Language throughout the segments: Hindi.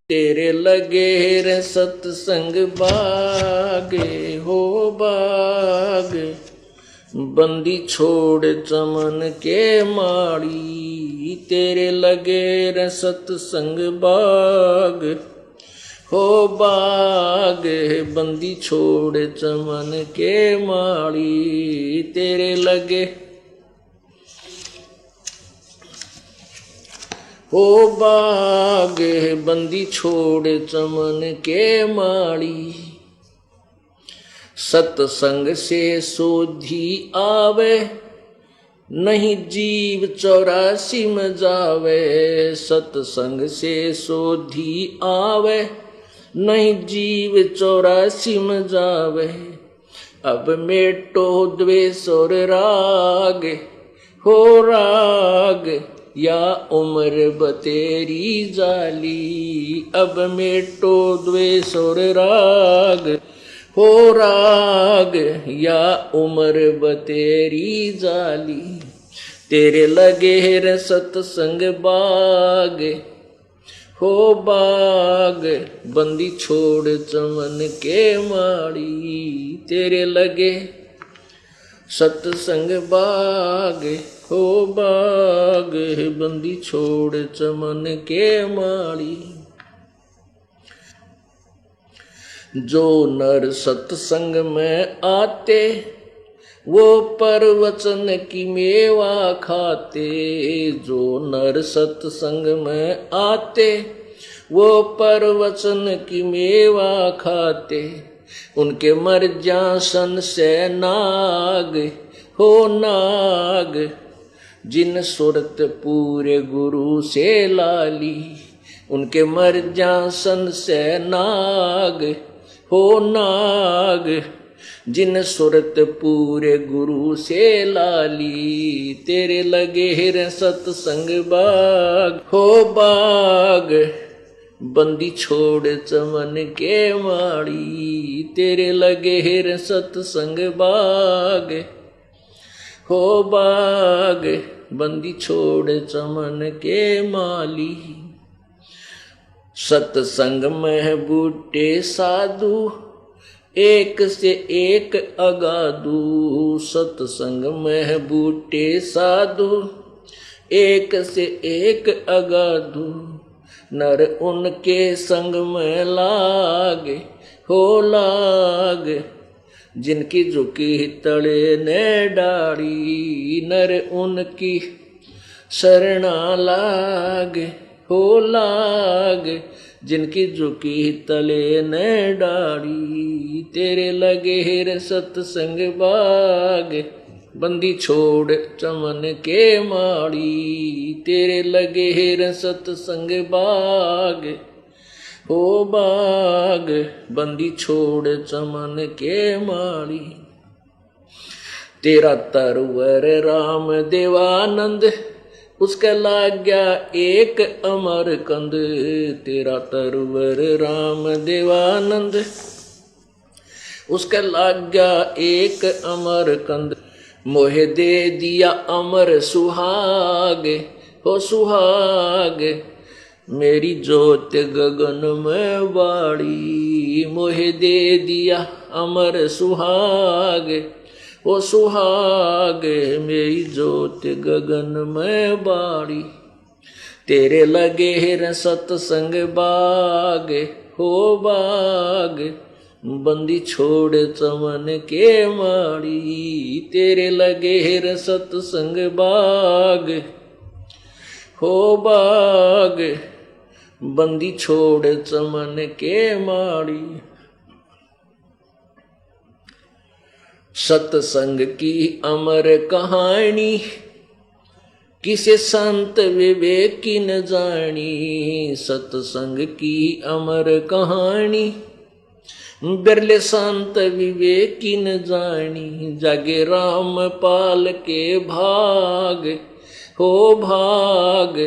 तेरे लगे रे सत्संग बागे हो बाग, बंदी छोड़ चमन के माड़ी। तेरे लगे रे सत्संग बाग हो बाग, बंदी छोड़ चमन के माड़ी। तेरे लगे हो बाग, बंदी छोड़ चमन के माड़ी। सत्संग से सोधी आवे, नहीं जीव 84 में जावे। सत्संग से सोधी आवे, नहीं जीव 84 में जावे। अब मेटो द्वेष और राग हो राग, या उम्र बतेरी जाली। अब मेटो द्वेष और राग हो राग, या उम्र बतेरी जाली। तेरे लगे रे सत्संग बाग हो बाग, बंदी छोड़ चमन के माड़ी। तेरे लगे सत्संग बाग हो बाग, बंदी छोड़ चमन के माड़ी। जो नर सत्संग में आते, वो परवचन की मेवा खाते। जो नर सत्संग में आते, वो परवचन की मेवा खाते। उनके मर्जासन से नाग हो नाग, जिन सुरत पूरे गुरु से लाली। उनके मर्जासन से नाग हो नाग, जिन सुरत पूरे गुरु से लाली। तेरे लगे रे सत्संग बाग हो बाग, बंदी छोड़ चमन के माड़ी। तेरे लगे रे सत्संग बाग हो बाग, बंदी छोड़ चमन के माली। सत्संग में बूटे साधु, एक से एक अगाधु। सत्संग में बूटे साधु, एक से एक अगाधु। नर उनके संग में लाग हो लाग, जिनकी झुकी तले ने डाड़ी। नर उनकी शरणा लाग हो लाग, जिनकी झुकी तले ने डाड़ी। तेरे लगे रे सत्संग बाग, बंदी छोड़ चमन के माड़ी। तेरे लगे रे सत्संग बाग हो बाग, बंदी छोड़ चमन के माड़ी। तेरा तरवर राम देवानंद, उसका लाग गया एक अमर कंद। तेरा तरवर राम देवानंद, उसका लाग गया एक अमर कंद। मोहे दे दिया अमर सुहाग हो सुहाग, मेरी जोत गगन में बाड़ी। मोहे दे दिया अमर सुहाग ओ सुहाग, मेरी जोत गगन में बाड़ी। तेरे लगे रे सत्संग बाग हो बाग, बंदी छोड़ चमन के माड़ी। तेरे लगे रे सत्संग बाग हो बाग, बंदी छोड़ चमन के माड़ी। सत्संग की अमर कहानी, किसे संत विवेक की न जानी। सत्संग की अमर कहानी, बिरले संत विवेक की न जानी। जागे राम पाल के भाग हो भाग,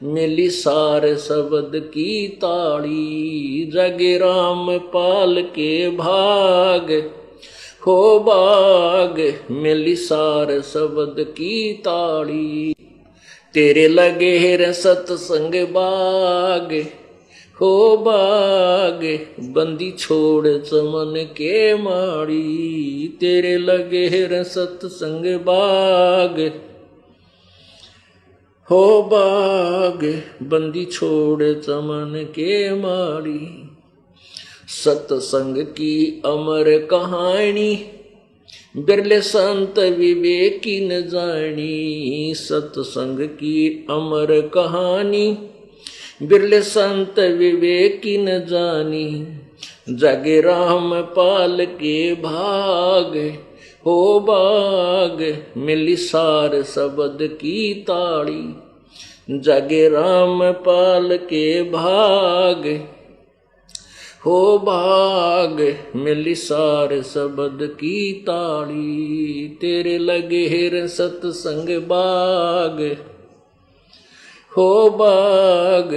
मिली सार शब्द की ताड़ी। जागे राम पाल के भाग हो बाग, मिली सार शब्द की ताड़ी। तेरे लगे रे सत्संग बाग हो बाग बंदी छोड़ चमन के माड़ी, तेरे लगे र सत्संग बाग। हो बाग बंदी छोड़ चमन के माड़ी, सत्संग की अमर कहानी, बिरले संत विवेकी न जानी। सत्संग की अमर कहानी, बिरले संत विवेकी न जानी। जगे राम पाल के भाग, हो बाग मिली सार शब्द की ताड़ी। जगे राम पाल के भाग, हो भाग मिली सार शब्द की ताड़ी। तेरे लगे रे सत्संग बाग, हो बाग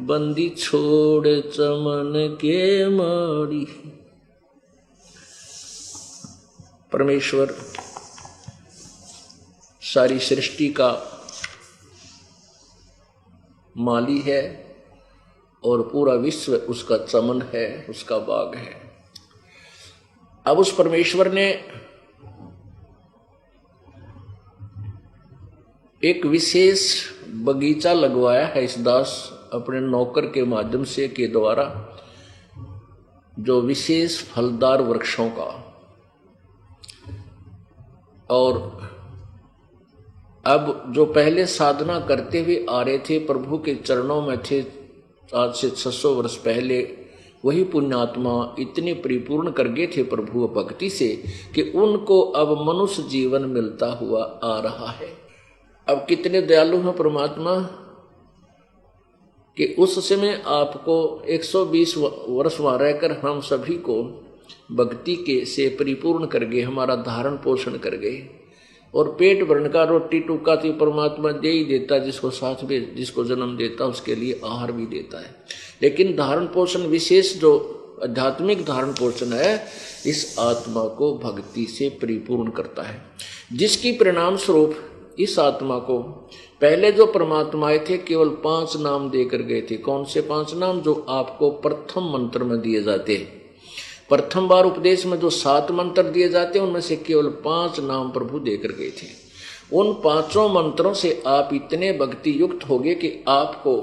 बंदी छोड़ चमन के माड़ी। परमेश्वर सारी सृष्टि का माली है और पूरा विश्व उसका चमन है, उसका बाग है। अब उस परमेश्वर ने एक विशेष बगीचा लगवाया है इस दास अपने नौकर के माध्यम से के द्वारा, जो विशेष फलदार वृक्षों का। और अब जो पहले साधना करते हुए आ रहे थे, प्रभु के चरणों में थे आज से 600 वर्ष पहले, वही पुण्यात्मा इतने परिपूर्ण कर गए थे प्रभु भक्ति से कि उनको अब मनुष्य जीवन मिलता हुआ आ रहा है। अब कितने दयालु हैं परमात्मा कि उस समय आपको 120 वर्ष वहां रहकर हम सभी को भक्ति के से परिपूर्ण कर गए, हमारा धारण पोषण कर गए। और पेट भरण का रोटी टूका तो परमात्मा दे ही देता, जिसको साथ में जिसको जन्म देता उसके लिए आहार भी देता है। लेकिन धारण पोषण विशेष जो आध्यात्मिक धारण पोषण है, इस आत्मा को भक्ति से परिपूर्ण करता है, जिसकी परिणाम स्वरूप इस आत्मा को पहले जो परमात्मा आए थे केवल 5 नाम देकर गए थे। कौन से 5 नाम? जो आपको प्रथम मंत्र में दिए जाते हैं। प्रथम बार उपदेश में जो 7 मंत्र दिए जाते हैं उनमें से केवल 5 नाम प्रभु देकर गए थे। उन 5 मंत्रों से आप इतने भक्ति युक्त हो गए कि आपको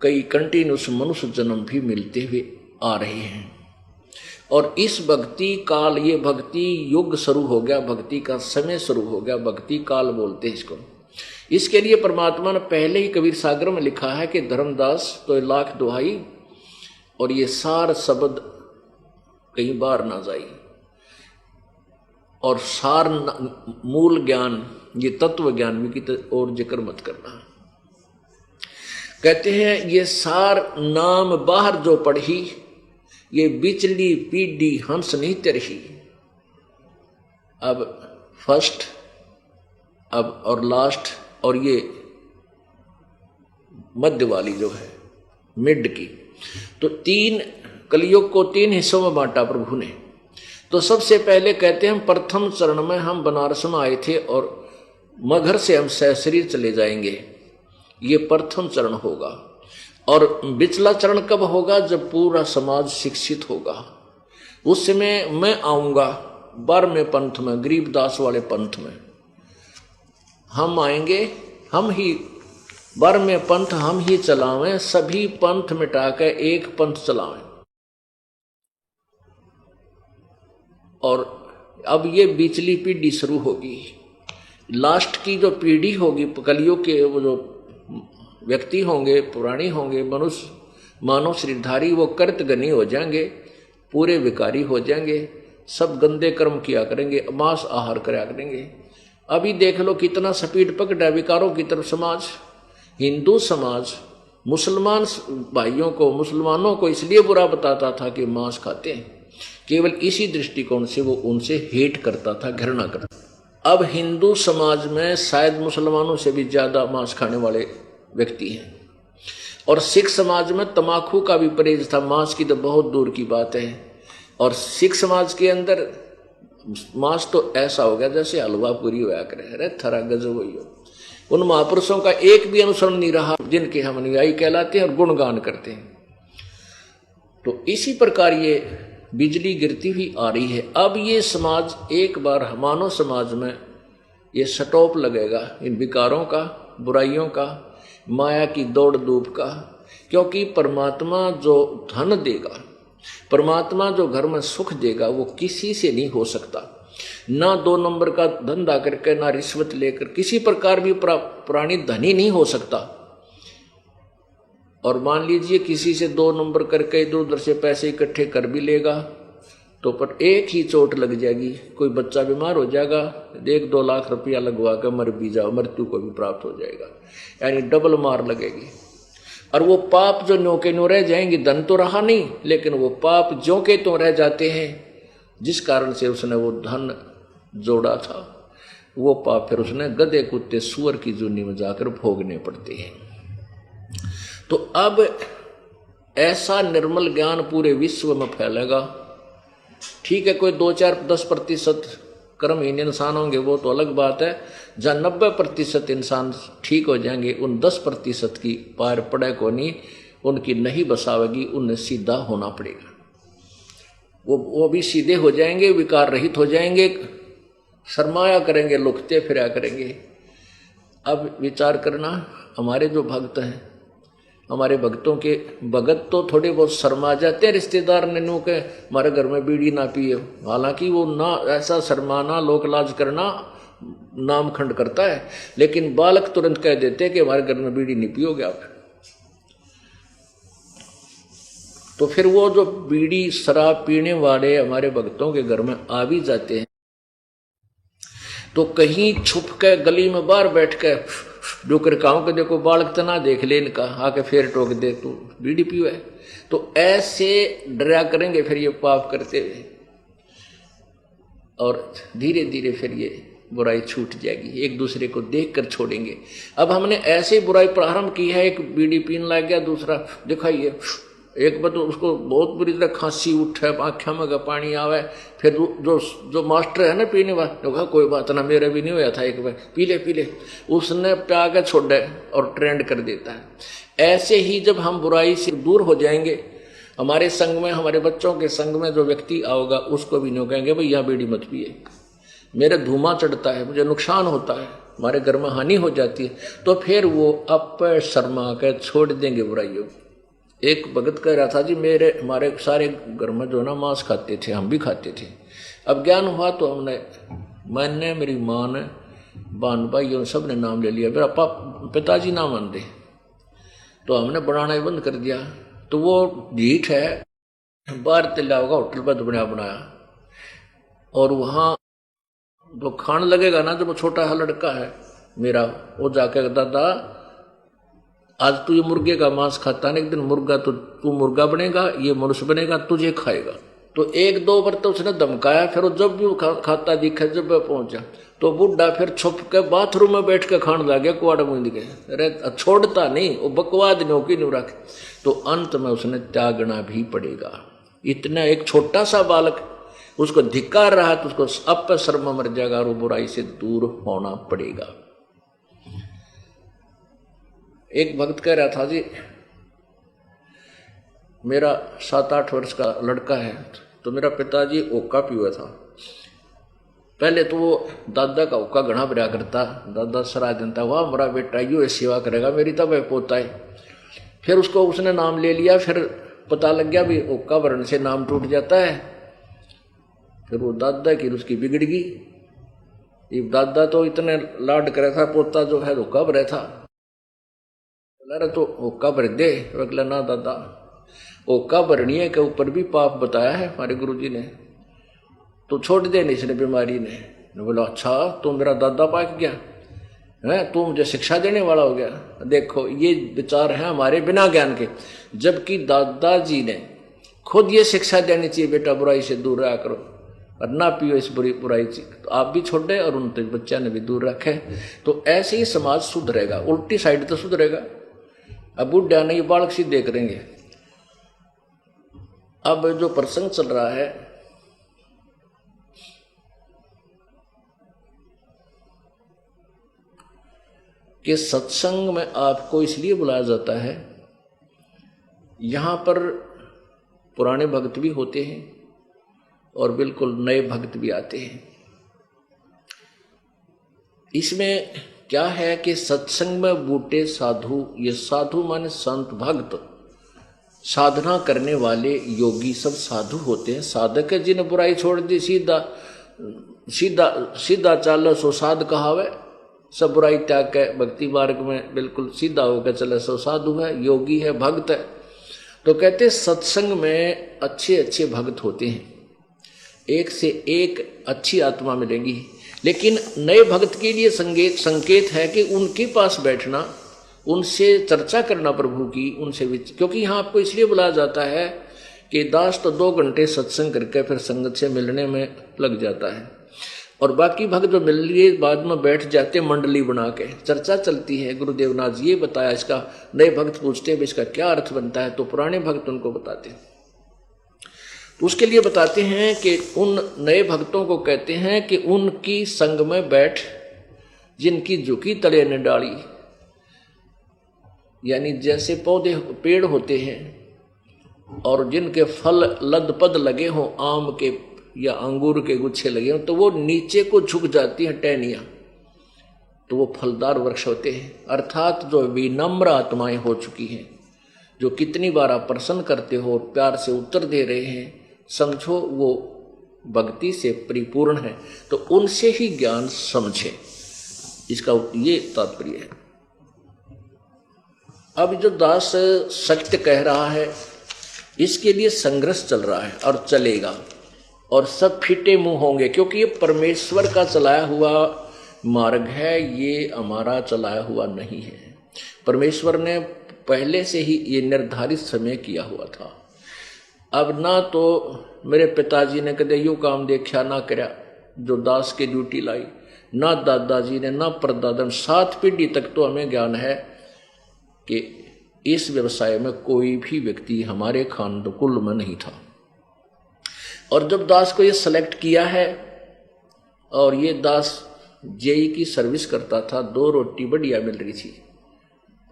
कई कंटिन्यूस मनुष्य जन्म भी मिलते हुए आ रहे हैं। और इस भक्ति काल, ये भक्ति युग शुरू हो गया, भक्ति का समय शुरू हो गया, भक्ति काल बोलते हैं इसको। इसके लिए परमात्मा ने पहले ही कबीर सागर में लिखा है कि धर्मदास तो लाख दुहाई, और ये सार शब्द कहीं बार ना जाई, और सार मूल ज्ञान, ये तत्व ज्ञान में की और जिक्र मत करना। कहते हैं ये सार नाम बाहर जो पढ़ी, ये बिचली पीढ़ी हंस नहीं तरही। अब फर्स्ट, अब और लास्ट, और ये मध्य वाली जो है मिड की, तो 3 कलयुग को 3 हिस्सों में बांटा प्रभु ने। तो सबसे पहले कहते हैं हम प्रथम चरण में हम बनारस में आए थे और मगहर से हम सहशरीर चले जाएंगे, ये प्रथम चरण होगा। और बिचला चरण कब होगा? जब पूरा समाज शिक्षित होगा। उस समय मैं आऊंगा 12वें पंथ में, गरीबदास वाले पंथ में हम आएंगे, हम ही 12वें पंथ हम ही चलावें, सभी पंथ मिटा के एक पंथ चलावें। और अब ये बिचली पीढ़ी शुरू होगी। लास्ट की जो पीढ़ी होगी कलयुग के, वो जो व्यक्ति होंगे, पुराणी होंगे, मनुष्य मानव शरीरधारी, वो कर्तगनी हो जाएंगे, पूरे विकारी हो जाएंगे, सब गंदे कर्म किया करेंगे, मांस आहार करा करेंगे। अभी देख लो कितना स्पीड पकड़ा विकारों की तरफ समाज। हिंदू समाज मुसलमान भाइयों को, मुसलमानों को इसलिए बुरा बताता था कि मांस खाते हैं, केवल इसी दृष्टिकोण से वो उनसे हेट करता था, घृणा करता। अब हिंदू समाज में शायद मुसलमानों से भी ज्यादा मांस खाने वाले व्यक्ति हैं। और सिख समाज में तमाकू का भी परहेज था, मांस की तो बहुत दूर की बात है। और सिख समाज के अंदर मांस तो ऐसा हो गया जैसे हलवा पूरी होया करे, अरे थरा गजब हुई हो। उन महापुरुषों का एक भी अनुसरण नहीं रहा जिनके हम अनुयायी कहलाते हैं और गुणगान करते हैं। तो इसी प्रकार ये बिजली गिरती हुई आ रही है। अब ये समाज एक बार मानव समाज में ये स्टॉप लगेगा इन विकारों का, बुराइयों का, माया की दौड़ धूप का। क्योंकि परमात्मा जो धन देगा, परमात्मा जो घर में सुख देगा, वो किसी से नहीं हो सकता। ना 2 नंबर का धंधा करके, ना रिश्वत लेकर, किसी प्रकार भी प्राणी धनी नहीं हो सकता। और मान लीजिए किसी से 2 नंबर करके इधर उधर से पैसे इकट्ठे कर भी लेगा तो पर एक ही चोट लग जाएगी, कोई बच्चा बीमार हो जाएगा, 1-2 लाख रुपया लगवा कर मर भी जाओ, मृत्यु को भी प्राप्त हो जाएगा, यानी डबल मार लगेगी। और वो पाप जो न्यो के न्यो रह जाएंगे, धन तो रहा नहीं, लेकिन वो पाप ज्यों के तो रह जाते हैं, जिस कारण से उसने वो धन जोड़ा था, वो पाप फिर उसने गधे कुत्ते सुअर की जूनी में जाकर भोगने पड़ते हैं। तो अब ऐसा निर्मल ज्ञान पूरे विश्व में फैलेगा। ठीक है, कोई 2-4-10% कर्महीन इंसान होंगे, वो तो अलग बात है। जहाँ 90% इंसान ठीक हो जाएंगे, उन 10% की पार पड़े को नहीं, उनकी नहीं बसावेगी, उन्हें सीधा होना पड़ेगा। वो भी सीधे हो जाएंगे, विकार रहित हो जाएंगे, शर्माया करेंगे, लुकते फिरा करेंगे। अब विचार करना, हमारे जो भक्त हैं, हमारे भक्तों के भगत तो थोड़े बहुत शर्मा जाते हैं रिश्तेदार ने नू के हमारे घर में बीड़ी ना पिए, हालांकि वो ना ऐसा शर्माना, लोक लाज करना नाम खंड करता है, लेकिन बालक तुरंत कह देते हैं कि हमारे घर में बीड़ी नहीं पियोगे आप। तो फिर वो जो बीड़ी शराब पीने वाले हमारे भक्तों के घर में आ भी जाते हैं, तो कहीं छुप के गली में बाहर बैठ के जो कर कहूं कि देखो बालक तना देख ले इनका, आके फिर टोक दे तू बीड़ी पियो है, तो ऐसे डरा करेंगे फिर ये पाप करते हुए, और धीरे धीरे फिर ये बुराई छूट जाएगी, एक दूसरे को देख कर छोड़ेंगे। अब हमने ऐसे बुराई प्रारंभ की है, एक बीड़ी पीने लग गया, दूसरा दिखाइए, एक बार तो उसको बहुत बुरी तरह खांसी उठे, आँखें में का पानी आवे, फिर जो मास्टर है ना पीने वाला, तो कहा कोई बात ना, मेरे भी नहीं होया था, एक बार पी ले, उसने प्या के छोड़े और ट्रेंड कर देता है। ऐसे ही जब हम बुराई से दूर हो जाएंगे, हमारे संग में, हमारे बच्चों के संग में जो व्यक्ति आओगा, उसको भी नहीं कहेंगे भाई यहाँ बीड़ी मत पिए, मेरे धुआं चढ़ता है, मुझे नुकसान होता है, हमारे घर में हानि हो जाती है, तो फिर वो अप शर्मा कर छोड़ देंगे बुराइयों। एक भगत कह रहा था जी, हमारे सारे घर में जो ना मांस खाते थे, हम भी खाते थे, अब ज्ञान हुआ तो मैंने, मेरी माँ ने, बहन भाई सब ने नाम ले लिया, मेरा पिताजी ना मान दे, तो हमने बनाना ही बंद कर दिया। तो वो ढीठ है, बाहर तिल्ला होगा होटल पर बनाया, और वहाँ जो खाने लगेगा ना, जब वो छोटा सा लड़का है मेरा, वो जाके दादा आज तू ये मुर्गे का मांस खाता है, एक दिन मुर्गा तो तू मुर्गा बनेगा, ये मनुष्य बनेगा, तुझे खाएगा। तो 1-2 बार तो उसने धमकाया, फिर वो जब भी खाता दिखा, जब वह पहुंचा तो बुढ़ा फिर छुप के बाथरूम में बैठ के खाने लग गया, कुआड़ मूंद के, अरे छोड़ता नहीं, वो बकवाद न्योकी नहीं रखे, तो अंत में उसने त्यागना भी पड़ेगा। इतना एक छोटा सा बालक उसको धिक्कार रहा तो उसको अब शर्मा मर जाएगा, और वो बुराई से दूर होना पड़ेगा। एक भक्त कह रहा था जी, मेरा 7-8 वर्ष का लड़का है, तो मेरा पिताजी ओका पिया था। पहले तो वो दादा का ओका घना भरा करता, दादा सराह देता, वाह हमारा बेटा यो सेवा करेगा मेरी, तब पोता है। फिर उसको उसने नाम ले लिया, फिर पता लग गया भी ओका भरने से नाम टूट जाता है, फिर वो दादा की उसकी बिगड़ गई। ये दादा तो इतने लाड करे था, पोता जो है ओका भरे था, अरे तो ओका भर दे, अगला ना दादा ओका भरनी के ऊपर भी पाप बताया है हमारे गुरुजी ने, तो छोड़ दे नहीं इसने बीमारी ने। बोला अच्छा तू मेरा दादा पाक गया है, तू मुझे शिक्षा देने वाला हो गया। देखो ये विचार है हमारे बिना ज्ञान के, जबकि दादाजी ने खुद ये शिक्षा देनी चाहिए, बेटा बुराई से दूर रहा करो और ना पियो इस बुराई से, तो आप भी छोड़े और उन बच्चा ने भी दूर रखे, तो ऐसे ही समाज सुधरेगा, उल्टी साइड तो सुधरेगा। अब बुढ़ा नहीं बालक सीधे करेंगे। अब जो प्रसंग चल रहा है कि सत्संग में आपको इसलिए बुलाया जाता है, यहाँ पर पुराने भक्त भी होते हैं और बिल्कुल नए भक्त भी आते हैं। इसमें क्या है कि सत्संग में बूटे साधु, ये साधु माने संत भक्त, साधना करने वाले योगी सब साधु होते हैं। साधक है जिन्हें बुराई छोड़ दी, सीधा सीधा सीधा चालो सो साध कहावे, सब बुराई त्याग के भक्ति मार्ग में बिल्कुल सीधा होकर चले सो साधु है, योगी है, भक्त है। तो कहते सत्संग में अच्छे अच्छे भक्त होते हैं, एक से एक अच्छी आत्मा मिलेगी। लेकिन नए भक्त के लिए संकेत है कि उनके पास बैठना, उनसे चर्चा करना प्रभु की, उनसे क्योंकि यहाँ आपको इसलिए बुलाया जाता है कि दास तो 2 घंटे सत्संग करके फिर संगत से मिलने में लग जाता है, और बाकी भक्त जो मिल लिए बाद में बैठ जाते मंडली बना के, चर्चा चलती है, गुरुदेव ने आज ये बताया, इसका नए भक्त पूछते हैं इसका क्या अर्थ बनता है, तो पुराने भक्त उनको बताते हैं। तो उसके लिए बताते हैं कि उन नए भक्तों को कहते हैं कि उनकी संग में बैठ, जिनकी झुकी तले ने डाली, यानी जैसे पौधे पेड़ होते हैं और जिनके फल लदपद लगे हों, आम के या अंगूर के गुच्छे लगे हों, तो वो नीचे को झुक जाती हैं टहनियां, तो वो फलदार वृक्ष होते हैं। अर्थात जो विनम्र आत्माएं हो चुकी हैं, जो कितनी बार आप प्रसन्न करते हो, प्यार से उत्तर दे रहे हैं, समझो वो भक्ति से परिपूर्ण है, तो उनसे ही ज्ञान समझे, इसका ये तात्पर्य है। अब जो दास सत्य कह रहा है, इसके लिए संघर्ष चल रहा है और चलेगा, और सब फिटे मुंह होंगे, क्योंकि ये परमेश्वर का चलाया हुआ मार्ग है, ये हमारा चलाया हुआ नहीं है। परमेश्वर ने पहले से ही ये निर्धारित समय किया हुआ था। अब ना तो मेरे पिताजी ने कदे यूँ काम देखा ना करया जो दास की ड्यूटी लाई, ना दादाजी ने, ना परदादा ने, 7 पीढ़ी तक तो हमें ज्ञान है कि इस व्यवसाय में कोई भी व्यक्ति हमारे खानकुल में नहीं था। और जब दास को ये सेलेक्ट किया है, और ये दास जेई की सर्विस करता था, 2 रोटी बढ़िया मिल रही थी,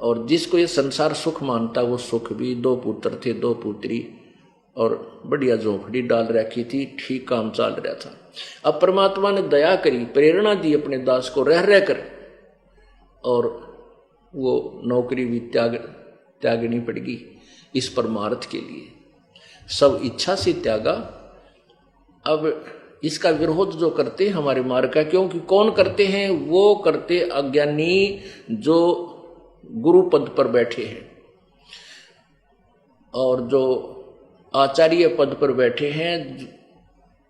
और जिसको ये संसार सुख मानता वो सुख भी, 2 पुत्र थे 2 पुत्री, और बढ़िया झोंपड़ी डाल रखी थी, ठीक काम चल रहा था। अब परमात्मा ने दया करी, प्रेरणा दी अपने दास को रह रह कर, और वो नौकरी भी त्यागनी पड़ेगी इस परमार्थ के लिए, सब इच्छा से त्यागा। अब इसका विरोध जो करते हैं हमारे मार्ग का, क्योंकि कौन करते हैं, वो करते अज्ञानी जो गुरु पद पर बैठे हैं और जो आचार्य पद पर बैठे हैं,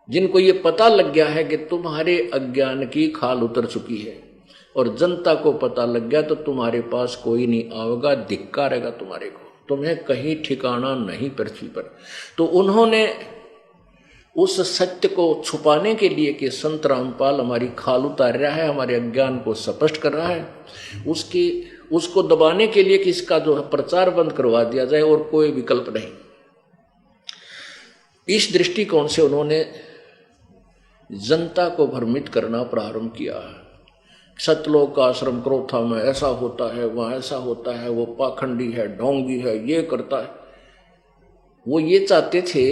जिनको ये पता लग गया है कि तुम्हारे अज्ञान की खाल उतर चुकी है, और जनता को पता लग गया तो तुम्हारे पास कोई नहीं आएगा, धिक्कारेगा तुम्हारे को, तुम्हें कहीं ठिकाना नहीं पृथ्वी पर। तो उन्होंने उस सत्य को छुपाने के लिए कि संत रामपाल हमारी खाल उतार रहा है, हमारे अज्ञान को स्पष्ट कर रहा है, उसको दबाने के लिए कि इसका जो प्रचार बंद करवा दिया जाए, और कोई विकल्प नहीं। इस दृष्टिकोण से उन्होंने जनता को भ्रमित करना प्रारंभ किया। सतलोक का आश्रम क्रोथा में ऐसा होता है, वहाँ ऐसा होता है, वो पाखंडी है, ढोंगी है, ये करता है। वो ये चाहते थे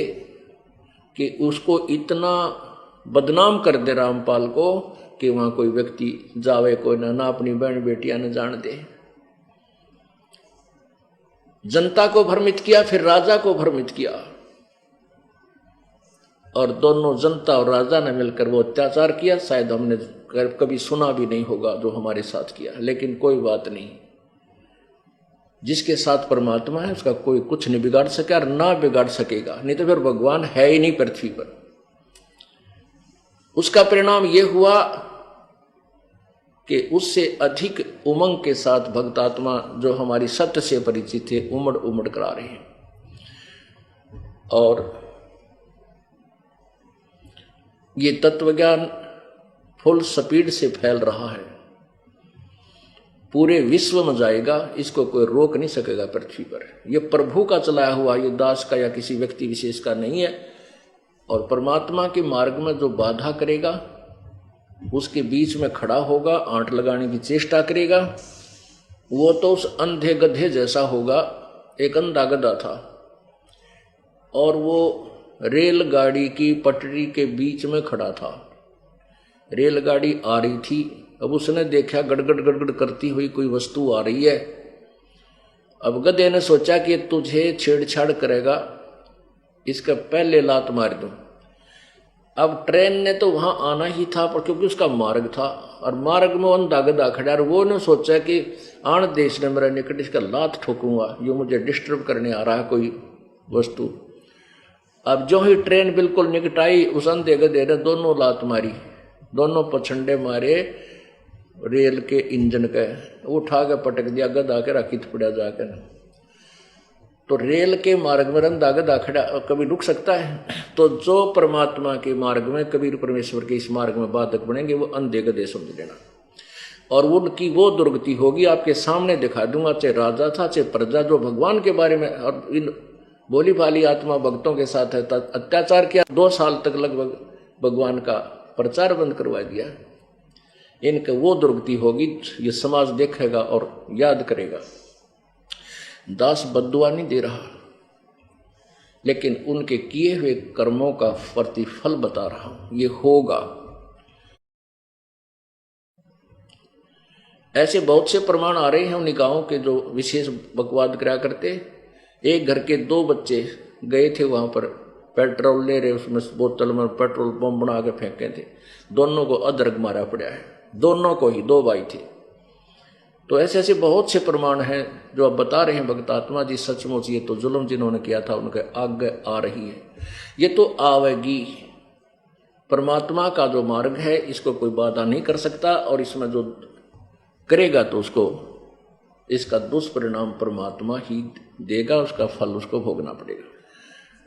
कि उसको इतना बदनाम कर दे रामपाल को कि वहाँ कोई व्यक्ति जावे कोई ना अपनी बहन बेटियां न जान दे। जनता को भ्रमित किया, फिर राजा को भ्रमित किया, और दोनों जनता और राजा ने मिलकर वो अत्याचार किया। शायद हमने कभी सुना भी नहीं होगा जो हमारे साथ किया, लेकिन कोई बात नहीं, जिसके साथ परमात्मा है उसका कोई कुछ नहीं बिगाड़ सके और ना बिगाड़ सकेगा, नहीं तो फिर भगवान है ही नहीं पृथ्वी पर। उसका परिणाम यह हुआ कि उससे अधिक उमंग के साथ भक्तात्मा जो हमारी सत्य से परिचित थे उमड़ उमड़ कर आ रहे हैं, और ये तत्वज्ञान फुल स्पीड से फैल रहा है, पूरे विश्व में जाएगा, इसको कोई रोक नहीं सकेगा पृथ्वी पर। यह प्रभु का चलाया हुआ, ये दास का या किसी व्यक्ति विशेष का नहीं है। और परमात्मा के मार्ग में जो बाधा करेगा उसके बीच में खड़ा होगा, आंट लगाने की चेष्टा करेगा, वो तो उस अंधे गधे जैसा होगा। एक अंधा गधा था और वो रेलगाड़ी की पटरी के बीच में खड़ा था। रेलगाड़ी आ रही थी। अब उसने देखा गड़गड़ गड़गड़ करती हुई कोई वस्तु आ रही है। अब गधे ने सोचा कि तुझे छेड़छाड़ करेगा, इसका पहले लात मार दूं। अब ट्रेन ने तो वहां आना ही था, पर क्योंकि उसका मार्ग था और मार्ग में अंधा गधा खड़ा, और वो ने सोचा कि आन देश ने मेरा निकट इसका लात ठोकूंगा, जो मुझे डिस्टर्ब करने आ रहा है कोई वस्तु। अब जो ही ट्रेन बिल्कुल निकट आई, उस अंधे गधे ने दोनों लात मारी, दोनों पछंडे मारे रेल के इंजन के, उठा के पटक दिया, गधा के राखित पड़ा जाकर। तो रेल के मार्ग में अंधा गधा खड़ा कभी रुक सकता है? तो जो परमात्मा के मार्ग में, कबीर परमेश्वर के इस मार्ग में बाधक बनेंगे, वो अंधे गधे समझ लेना। और उनकी वो दुर्गति होगी, आपके सामने दिखा दूंगा, चाहे राजा था चाहे प्रजा, जो भगवान के बारे में और इन बोली भाली आत्मा भक्तों के साथ है अत्याचार किया, 2 साल तक लगभग भगवान का प्रचार बंद करवा दिया। इनका वो दुर्गति होगी, ये समाज देखेगा और याद करेगा। दास बद्दुआ नहीं दे रहा, लेकिन उनके किए हुए कर्मों का प्रतिफल बता रहा हूं, ये होगा। ऐसे बहुत से प्रमाण आ रहे हैं उन गांवों के जो विशेष बकवाद करा करते। एक घर के 2 बच्चे गए थे वहां पर, पेट्रोल ले रहे, उसमें बोतल में पेट्रोल बम बना के फेंके थे, दोनों को अदरक मारा पड़ा है, दोनों को ही, 2 भाई थे। तो ऐसे ऐसे बहुत से प्रमाण हैं जो अब बता रहे हैं भक्त आत्मा जी, सचमुच ये तो जुल्म जिन्होंने किया था उनके आगे आ रही है, ये तो आवेगी। परमात्मा का जो मार्ग है इसको कोई बाधा नहीं कर सकता, और इसमें जो करेगा तो उसको इसका दुष्परिणाम परमात्मा ही देगा, उसका फल उसको भोगना पड़ेगा।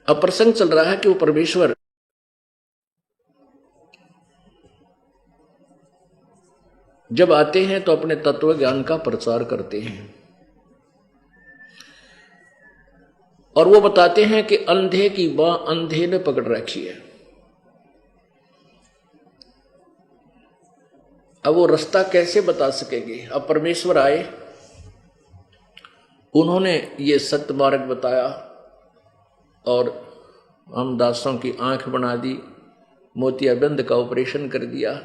अब प्रसंग चल रहा है कि वो परमेश्वर जब आते हैं तो अपने तत्व ज्ञान का प्रचार करते हैं और वो बताते हैं कि अंधे की बाँ अंधे ने पकड़ रखी है। अब वो रास्ता कैसे बता सकेंगे? अब परमेश्वर आए, उन्होंने ये सत्य मार्ग बताया और हम दासों की आंख बना दी, मोतियाबिंद का ऑपरेशन कर दिया,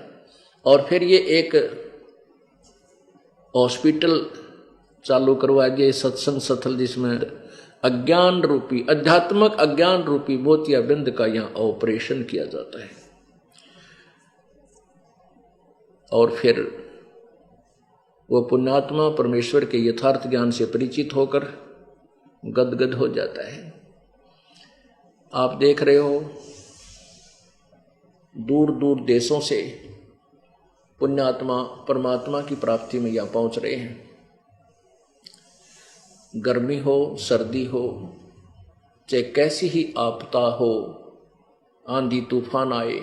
और फिर ये एक हॉस्पिटल चालू करवा दिया, सत्संग स्थल, जिसमें अज्ञान रूपी, आध्यात्मिक अज्ञान रूपी मोतियाबिंद का यहाँ ऑपरेशन किया जाता है। और फिर वो पुण्यात्मा परमेश्वर के यथार्थ ज्ञान से परिचित होकर गदगद हो जाता है। आप देख रहे हो दूर दूर देशों से पुण्यात्मा परमात्मा की प्राप्ति में यहाँ पहुंच रहे हैं। गर्मी हो, सर्दी हो, चाहे कैसी ही आपदा हो, आंधी तूफान आए,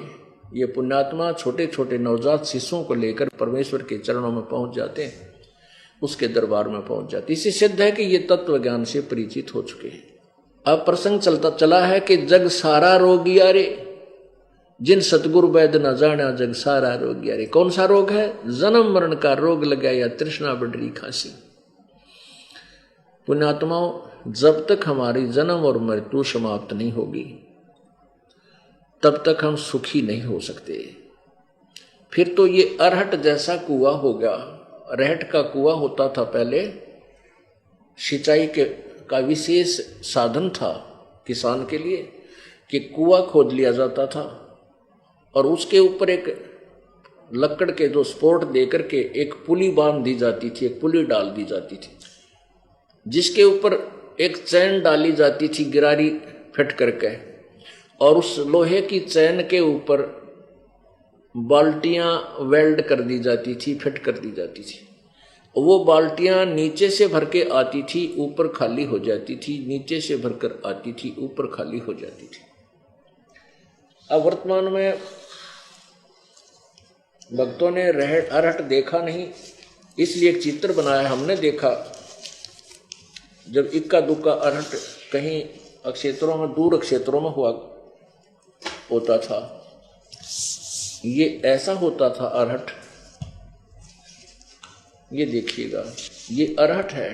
ये पुण्यात्मा छोटे छोटे नवजात शिशुओं को लेकर परमेश्वर के चरणों में पहुंच जाते हैं, उसके दरबार में पहुंच जाते। इससे सिद्ध है कि ये तत्व ज्ञान से परिचित हो चुके हैं। अब प्रसंग चलता चला है कि जग सारा रोगिया रे, जिन सतगुरु वैद न जाना जग सारा रोगिया रे। कौन सा रोग है? जन्म मरण का रोग लगा या तृष्णा बढ़ी खांसी। पुण्यात्माओं, जब तक हमारी जन्म और मृत्यु समाप्त नहीं होगी तब तक हम सुखी नहीं हो सकते। फिर तो ये अरहट जैसा कुआं हो गया। अरहट का कुआं होता था पहले, सिंचाई के का विशेष साधन था किसान के लिए, कि कुआं खोद लिया जाता था और उसके ऊपर एक लकड़ के जो सपोर्ट दे करके एक पुली बांध दी जाती थी, एक पुली डाल दी जाती थी, जिसके ऊपर एक चैन डाली जाती थी गिरारी फिट करके, और उस लोहे की चैन के ऊपर बाल्टियां वेल्ड कर दी जाती थी, फिट कर दी जाती थी। वो बाल्टियां नीचे से भर के आती थी, ऊपर खाली हो जाती थी, नीचे से भरकर आती थी, ऊपर खाली हो जाती थी। अब वर्तमान में भक्तों ने अरहट देखा नहीं, इसलिए एक चित्र बनाया। हमने देखा जब इक्का दुक्का अरहट कहीं क्षेत्रों में, दूर क्षेत्रों में हुआ होता था, ये ऐसा होता था अरहट। ये देखिएगा, ये अरहट है,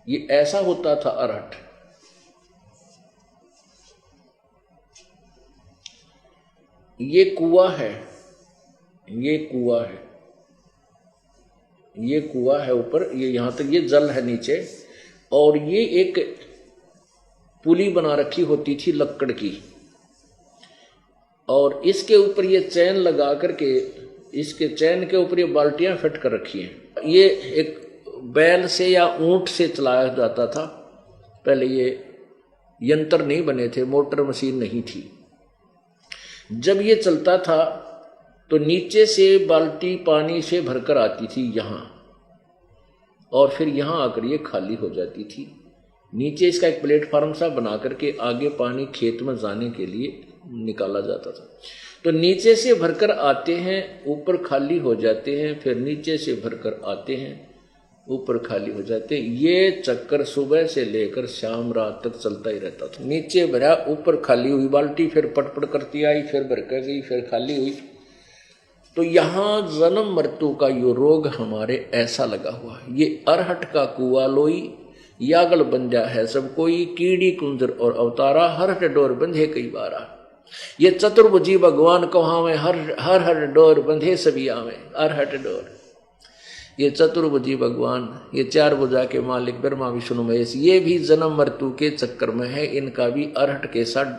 ये ऐसा होता था अरहट। ये कुआं है, ये कुआं है, ये कुआं है ऊपर, ये यहां तक ये जल है नीचे, और ये एक पुली बना रखी होती थी लक्कड़ की, और इसके ऊपर ये चैन लगा करके, इसके चैन के ऊपर ये बाल्टियां फिट कर रखी हैं। ये एक बैल से या ऊंट से चलाया जाता था पहले, ये यंत्र नहीं बने थे, मोटर मशीन नहीं थी। जब ये चलता था तो नीचे से बाल्टी पानी से भरकर आती थी यहाँ, और फिर यहाँ आकर ये खाली हो जाती थी। नीचे इसका एक प्लेटफार्म सा बना करके आगे पानी खेत में जाने के लिए निकाला जाता था। तो नीचे से भरकर आते हैं, ऊपर खाली हो जाते हैं, फिर नीचे से भरकर आते हैं, ऊपर खाली हो जाते हैं। ये चक्कर सुबह से लेकर शाम रात तक चलता ही रहता था। नीचे भरा, ऊपर खाली हुई बाल्टी, फिर पटपट करती आई, फिर भर कर गई, फिर खाली हुई। तो यहाँ जन्म मृत्यु का यो रोग हमारे ऐसा लगा हुआ है। ये अरहट का कुआ लोई, यागल बंध्या है सब कोई, कीड़ी कुंजर और अवतारा, हर डोर बंधे कई बारा। ये चतुर्भुजी भगवान कहावे, हर हर डोर बंधे सभी आवे, अरहट डोर। ये चतुर्भुजी भगवान, ये चार भुजा के मालिक ब्रह्मा विष्णु महेश, ये भी जन्म मृत्यु के चक्कर में है, इनका भी अरहट के साथ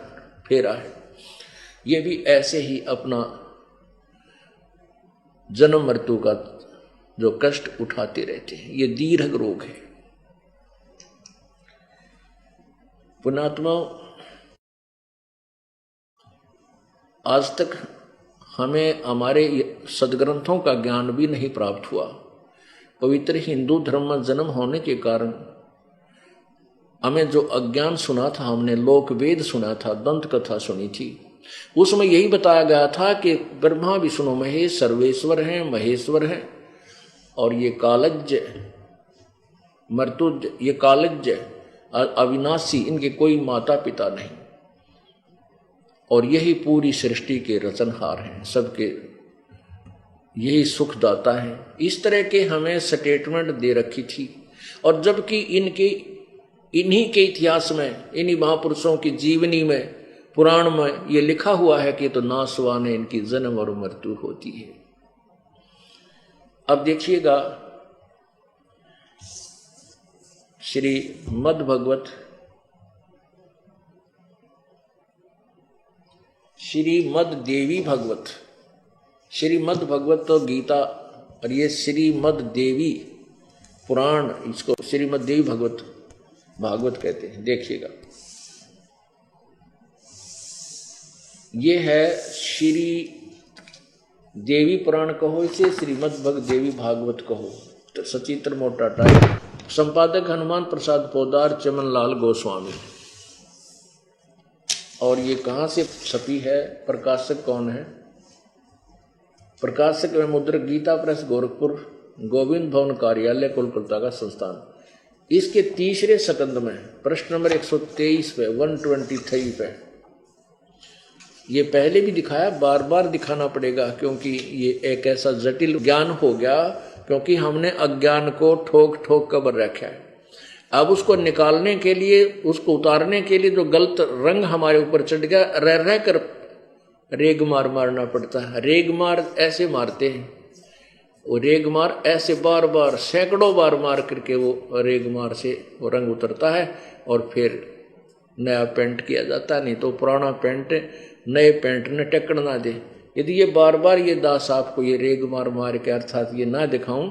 फेरा है। ये भी ऐसे ही अपना जन्म मृत्यु का जो कष्ट उठाते रहते हैं। ये दीर्घ रोग है। पुण्यात्मा, आज तक हमें हमारे सदग्रंथों का ज्ञान भी नहीं प्राप्त हुआ। पवित्र हिंदू धर्म में जन्म होने के कारण हमें जो अज्ञान सुना था, हमने लोक वेद सुना था, दंत कथा सुनी थी, उसमें यही बताया गया था कि ब्रह्मा विष्णु महेश सर्वेश्वर हैं, महेश्वर हैं, और ये कालज्ञ मर्तुज, ये कालज्ञ अविनाशी, इनके कोई माता पिता नहीं, और यही पूरी सृष्टि के रचनहार हैं, सबके यही सुखदाता है। इस तरह के हमें स्टेटमेंट दे रखी थी। और जबकि इन्हीं के इतिहास में, इन्हीं महापुरुषों की जीवनी में, पुराण में ये लिखा हुआ है कि तो नासवान है, इनकी जन्म और मृत्यु होती है। अब देखिएगा श्री मद भगवत, श्रीमद देवी भगवत, श्रीमद भगवत तो गीता, और ये श्रीमद देवी पुराण, इसको श्रीमद देवी भगवत भागवत कहते हैं। देखिएगा, ये है श्री देवी पुराण कहो, इसे श्रीमद भग देवी भागवत कहो। तो सचित्र मोटा टाइप, संपादक हनुमान प्रसाद पोदार, चमन लाल गोस्वामी। और ये कहाँ से छपी है, प्रकाशक कौन है? प्रकाशक में मुद्रक गीता प्रेस गोरखपुर, गोविंद भवन कार्यालय कोलकाता का संस्थान। इसके तीसरे सकंद में प्रश्न नंबर 123 पे 123 पे, ये पहले भी दिखाया, बार बार दिखाना पड़ेगा, क्योंकि ये एक ऐसा जटिल ज्ञान हो गया, क्योंकि हमने अज्ञान को ठोक ठोक कर भर रखा है। अब उसको निकालने के लिए, उसको उतारने के लिए जो गलत रंग हमारे ऊपर चढ़ गया, रह रह कर रेग मार मारना पड़ता है। रेग मार ऐसे मारते हैं, वो रेग मार ऐसे बार बार सैकड़ों बार मार करके वो रेग मार से वो रंग उतरता है, और फिर नया पेंट किया जाता है। नहीं तो पुराना पेंट नए पेंट ने टक्कर ना दे। यदि ये बार बार ये दास आपको ये रेग मार मार के अर्थात ये ना दिखाऊं,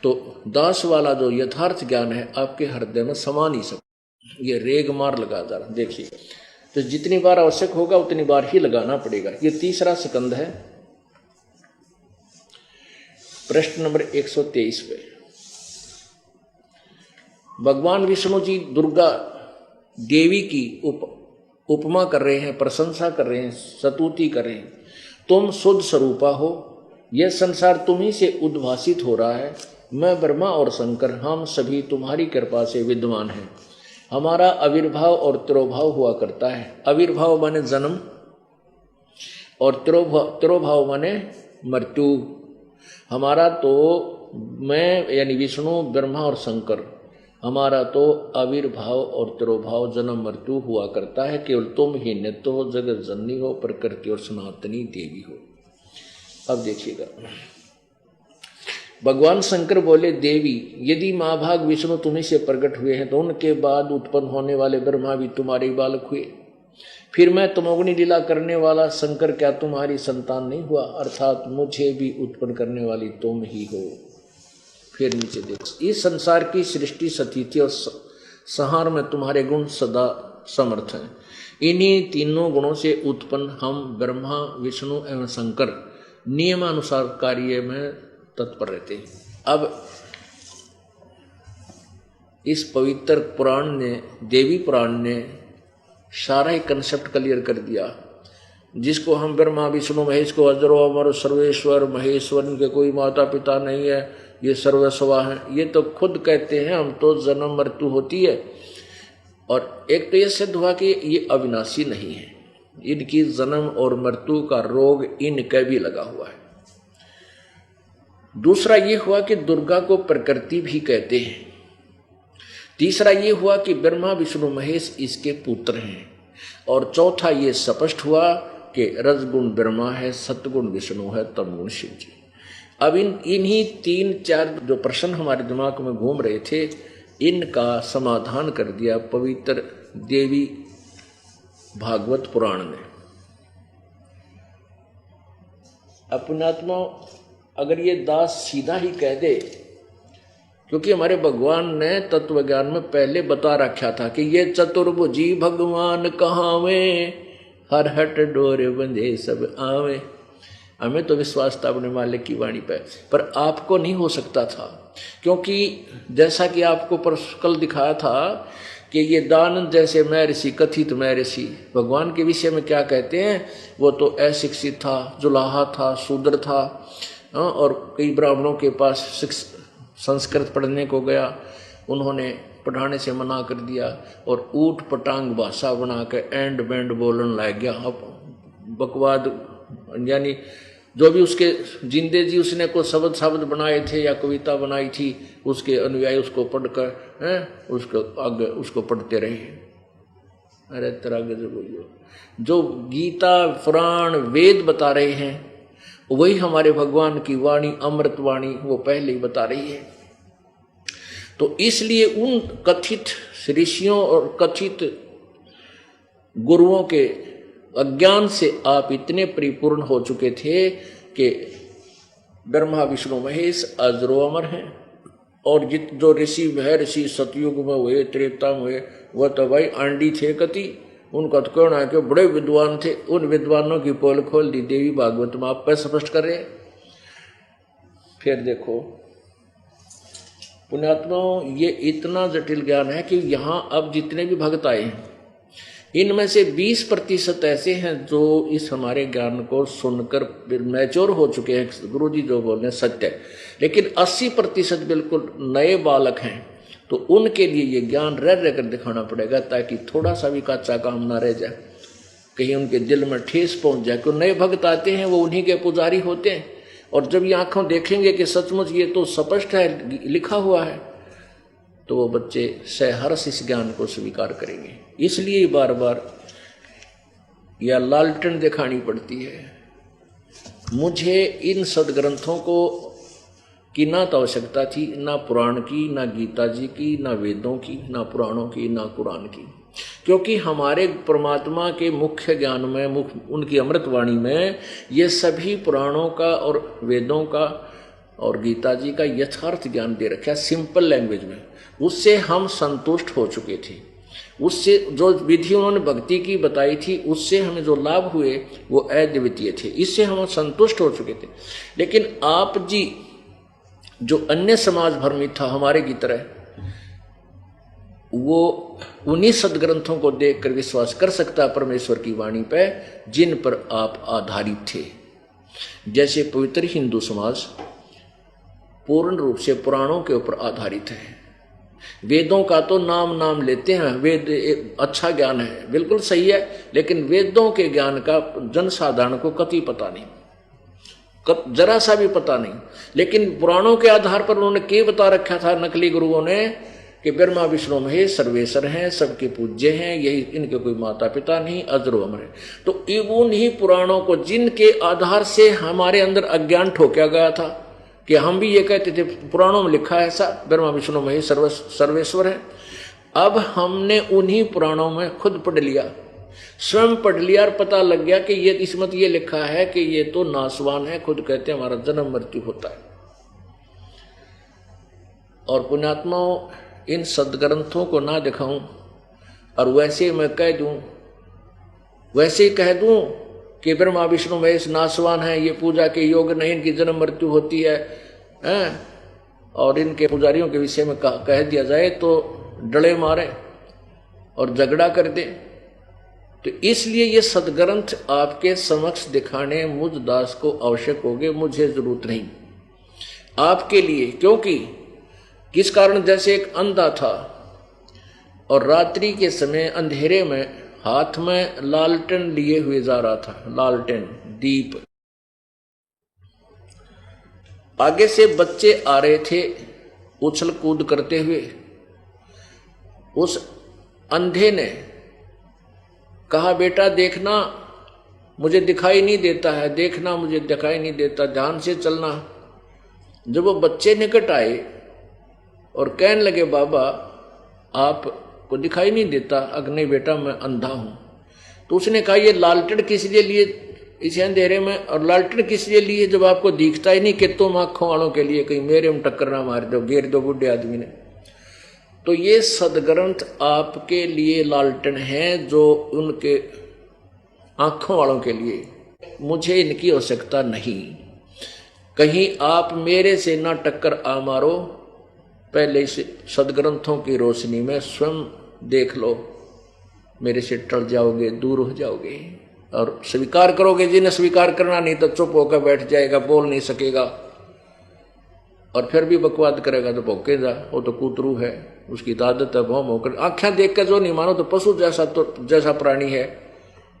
तो दास वाला जो यथार्थ ज्ञान है आपके हृदय में समा नहीं सकता। ये रेग मार लगा जा रहा, देखिए। तो जितनी बार आवश्यक होगा उतनी बार ही लगाना पड़ेगा। ये तीसरा स्कंद है, प्रश्न नंबर 123 पे। भगवान विष्णु जी दुर्गा देवी की उपमा कर रहे हैं, प्रशंसा कर रहे हैं, स्तुति कर रहे हैं। तुम शुद्ध स्वरूपा हो, यह संसार तुम्ही से उद्भासित हो रहा है। मैं ब्रह्मा और शंकर, हम सभी तुम्हारी कृपा से विद्वान हैं। हमारा आविर्भाव और तिरोभाव हुआ करता है। आविर्भाव माने जन्म, और तिरोभाव माने मृत्यु। हमारा तो मैं यानी विष्णु, ब्रह्मा और शंकर, हमारा तो आविर्भाव और तिरोभाव जन्म मृत्यु हुआ करता है। केवल तुम ही नित्य हो, जगत जननी हो, प्रकृति और सनातनी देवी हो। अब देखिएगा, भगवान शंकर बोले, देवी यदि महाभाग विष्णु तुम्ही से प्रकट हुए हैं तो उनके बाद उत्पन्न होने वाले ब्रह्मा भी तुम्हारे बालक हुए, फिर मैं तमोगुणी लीला करने वाला शंकर क्या तुम्हारी संतान नहीं हुआ? अर्थात मुझे भी उत्पन्न करने वाली तुम ही हो। फिर नीचे देखो, इस संसार की सृष्टि, स्थिति और संहार में तुम्हारे गुण सदा समर्थ हैं। इन्हीं तीनों गुणों से उत्पन्न हम ब्रह्मा, विष्णु एवं शंकर नियमानुसार कार्य में तत्पर रहते हैं। अब इस पवित्र पुराण ने, देवी पुराण ने सारा ही कंसेप्ट क्लियर कर दिया, जिसको हम ब्रह्मा, विष्णु, महेश को अजरो अमर सर्वेश्वर महेश्वर, इनके कोई माता पिता नहीं है, ये सर्वस्वा है, ये तो खुद कहते हैं हम तो जन्म मृत्यु होती है। और एक तो ये सिद्ध हुआ कि ये अविनाशी नहीं है, इनकी जन्म और मृत्यु का रोग इनके भी लगा हुआ है। दूसरा ये हुआ कि दुर्गा को प्रकृति भी कहते हैं। तीसरा ये हुआ कि ब्रह्मा, विष्णु, महेश इसके पुत्र हैं। और चौथा ये स्पष्ट हुआ कि रजगुण ब्रह्मा है, सतगुण विष्णु है, तमगुण शिव जी। अब इन्हीं 3-4 जो प्रश्न हमारे दिमाग में घूम रहे थे, इनका समाधान कर दिया पवित्र देवी भागवत पुराण ने। अपनात्मा अगर ये दास सीधा ही कह दे, क्योंकि हमारे भगवान ने तत्व ज्ञान में पहले बता रखा था कि ये चतुर्भुजी भगवान कहावे, हर हट डोरे बंधे सब आवे। हमें तो विश्वास था अपने मालिक की वाणी पर आपको नहीं हो सकता था, क्योंकि जैसा कि आपको कल दिखाया था कि ये दानंद जैसे मैं ऋषि, कथित मैं ऋषि, भगवान के विषय में क्या कहते हैं, वो तो अशिक्षित था, जुलाहा था, शूद्र था, और कई ब्राह्मणों के पास संस्कृत पढ़ने को गया, उन्होंने पढ़ाने से मना कर दिया और ऊट पटांग भाषा बना के एंड बैंड बोलने लग गया। अब बकवाद, यानी जो भी उसके जिंदे जी उसने को शब्द बनाए थे या कविता बनाई थी, उसके अनुयायी उसको पढ़कर उसको आगे उसको पढ़ते रहे। अरे तरह गजब बोलियो, जो गीता पुराण वेद बता रहे हैं वही हमारे भगवान की वाणी, अमृत वाणी, वो पहले ही बता रही है। तो इसलिए उन कथित ऋषियों और कथित गुरुओं के अज्ञान से आप इतने परिपूर्ण हो चुके थे कि ब्रह्मा, विष्णु, महेश अजरो अमर हैं। और जो ऋषि वह ऋषि सतयुग में हुए, त्रेता में हुए, वह तो भाई आंडी थे कति, उनका तो कहना है कि बड़े विद्वान थे। उन विद्वानों की पोल खोल दी देवी भागवत में, आप पर स्पष्ट कर रहे हैं। फिर देखो पुण्यात्माओं, ये इतना जटिल ज्ञान है कि यहाँ अब जितने भी भक्त आए हैं, इनमें से 20% ऐसे हैं जो इस हमारे ज्ञान को सुनकर मैच्योर हो चुके हैं, गुरुजी जो बोल रहे हैं सत्य है, लेकिन 80% बिल्कुल नए बालक हैं। तो उनके लिए ये ज्ञान रह कर दिखाना पड़ेगा, ताकि थोड़ा सा भी कच्चा काम ना रह जाए, कहीं उनके दिल में ठेस पहुंच जाए। क्यों नए भक्त आते हैं, वो उन्हीं के पुजारी होते हैं, और जब ये आंखों देखेंगे कि सचमुच ये तो स्पष्ट है, लिखा हुआ है, तो वो बच्चे सहर्ष इस ज्ञान को स्वीकार करेंगे। इसलिए बार बार यह लालटेन दिखानी पड़ती है। मुझे इन सदग्रंथों को की ना तो आवश्यकता थी, ना पुराण की, ना गीता जी की, ना वेदों की, ना पुराणों की, ना कुरान की, क्योंकि हमारे परमात्मा के मुख्य ज्ञान में, उनकी अमृतवाणी में ये सभी पुराणों का और वेदों का और गीता जी का यथार्थ ज्ञान दे रखा है सिंपल लैंग्वेज में। उससे हम संतुष्ट हो चुके थे। उससे जो विधि उन्होंने भक्ति की बताई थी, उससे हमें जो लाभ हुए वो अद्वितीय थे, इससे हम संतुष्ट हो चुके थे। लेकिन आप जी जो अन्य समाज भर्मी था हमारे की तरह, वो उन्हीं सदग्रंथों को देखकर विश्वास कर सकता है परमेश्वर की वाणी पे, जिन पर आप आधारित थे। जैसे पवित्र हिंदू समाज पूर्ण रूप से पुराणों के ऊपर आधारित है। वेदों का तो नाम लेते हैं, वेद अच्छा ज्ञान है, बिल्कुल सही है, लेकिन वेदों के ज्ञान का जनसाधारण को कतई पता नहीं, जरा सा भी पता नहीं। लेकिन पुराणों के आधार पर उन्होंने क्या बता रखा था नकली गुरुओं ने कि ब्रह्मा विष्णु महेश सर्वेश्वर हैं, सबके पूज्य हैं, यही इनके कोई माता पिता नहीं, अजरो अमर है। तो उन्हीं पुराणों को जिनके आधार से हमारे अंदर अज्ञान ठोका गया था कि हम भी ये कहते थे पुराणों में लिखा है ऐसा, ब्रह्मा विष्णु महेश सर्वेश्वर है। अब हमने उन्हीं पुराणों में खुद पढ़ लिया, स्वयं पढ़ लिया और पता लग गया कि ये इसमें ये लिखा है कि ये तो नासवान है, खुद कहते हैं हमारा जन्म मृत्यु होता है। और पुण्यात्माओं, इन सदग्रंथों को ना दिखाऊं और वैसे मैं कह दूं, वैसे ही कह दूं कि ब्रह्मा विष्णु महेश नासवान है, ये पूजा के योग नहीं, इनकी जन्म मृत्यु होती है, और इनके पुजारियों के विषय में कह दिया जाए तो डले मारे और झगड़ा कर दे। तो इसलिए ये सदग्रंथ आपके समक्ष दिखाने मुझ दास को आवश्यक होंगे, मुझे जरूरत नहीं आपके लिए। क्योंकि किस कारण, जैसे एक अंधा था और रात्रि के समय अंधेरे में हाथ में लालटेन लिए हुए जा रहा था, लालटेन दीप, आगे से बच्चे आ रहे थे उछल कूद करते हुए। उस अंधे ने कहा बेटा देखना मुझे दिखाई नहीं देता है, देखना मुझे दिखाई नहीं देता, ध्यान से चलना। जब वो बच्चे निकट आए और कहने लगे बाबा आपको दिखाई नहीं देता, अग्नि बेटा मैं अंधा हूं, तो उसने कहा ये लालटेन किस लिए लिए इस अंधेरे में, और लालटेन किस लिए लिए जब आपको दिखता ही नहीं कि तुम आंखों वालों के लिए कहीं मेरे में टक्कर ना मार दो, घेर दो बुढ़े आदमी ने। तो ये सदग्रंथ आपके लिए लालटेन है, जो उनके आंखों वालों के लिए, मुझे इनकी आवश्यकता नहीं। कहीं आप मेरे से ना टक्कर आ मारो, पहले इस सदग्रंथों की रोशनी में स्वयं देख लो, मेरे से टल जाओगे, दूर हो जाओगे और स्वीकार करोगे। जिन्हें स्वीकार करना नहीं तो चुप होकर बैठ जाएगा, बोल नहीं सकेगा और फिर भी बकवाद करेगा तो भौंकेगा, वो तो कूतरू है, उसकी आदत है भौं होकर। आंखें देख कर जो नहीं मानो तो पशु जैसा प्राणी है,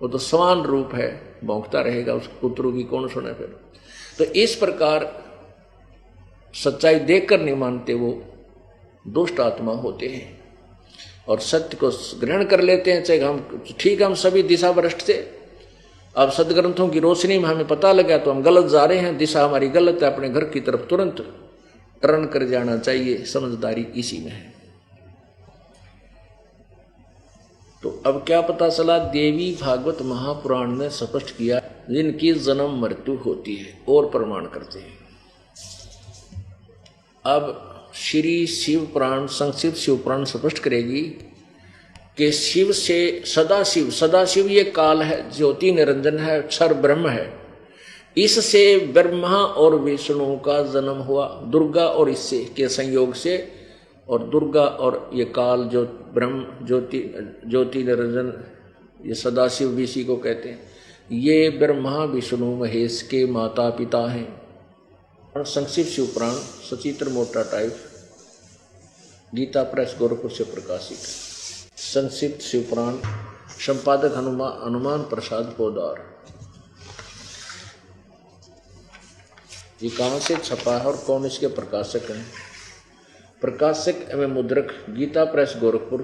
वो तो समान रूप है, भौंकता रहेगा, उस कूतरू की कौन सुने फिर। तो इस प्रकार सच्चाई देखकर नहीं मानते वो दुष्ट आत्मा होते हैं और सत्य को ग्रहण कर लेते हैं। चाहे हम ठीक, हम सभी दिशा भ्रष्ट थे, अब सदग्रंथों की रोशनी में हमें पता लगा तो हम गलत जा रहे हैं, दिशा हमारी गलत है, अपने घर की तरफ तुरंत टर्न कर जाना चाहिए, समझदारी इसी में है। तो अब क्या पता चला, देवी भागवत महापुराण ने स्पष्ट किया जिनकी जन्म मृत्यु होती है और प्रमाण करते हैं। अब श्री शिव पुराण, संक्षिप्त शिव पुराण स्पष्ट करेगी कि शिव से सदाशिव, सदाशिव ये काल है, ज्योति निरंजन है, क्षर ब्रह्म है, इससे ब्रह्मा और विष्णु का जन्म हुआ, दुर्गा और इससे के संयोग से, और दुर्गा और ये काल जो ब्रह्म ज्योति निरंजन, ये सदाशिव विषि को कहते हैं, ये ब्रह्मा विष्णु महेश के माता पिता हैं। और संक्षिप्त शिव पुराण सचित्र मोटा टाइप, गीता प्रेस गोरखपुर से प्रकाशित। संक्षिप्त शिव पुराण, संपादक हनुमान प्रसाद पोदार। ये कहाँ से छपा है और कौन इसके प्रकाशक हैं? प्रकाशक एवं मुद्रक गीता प्रेस गोरखपुर,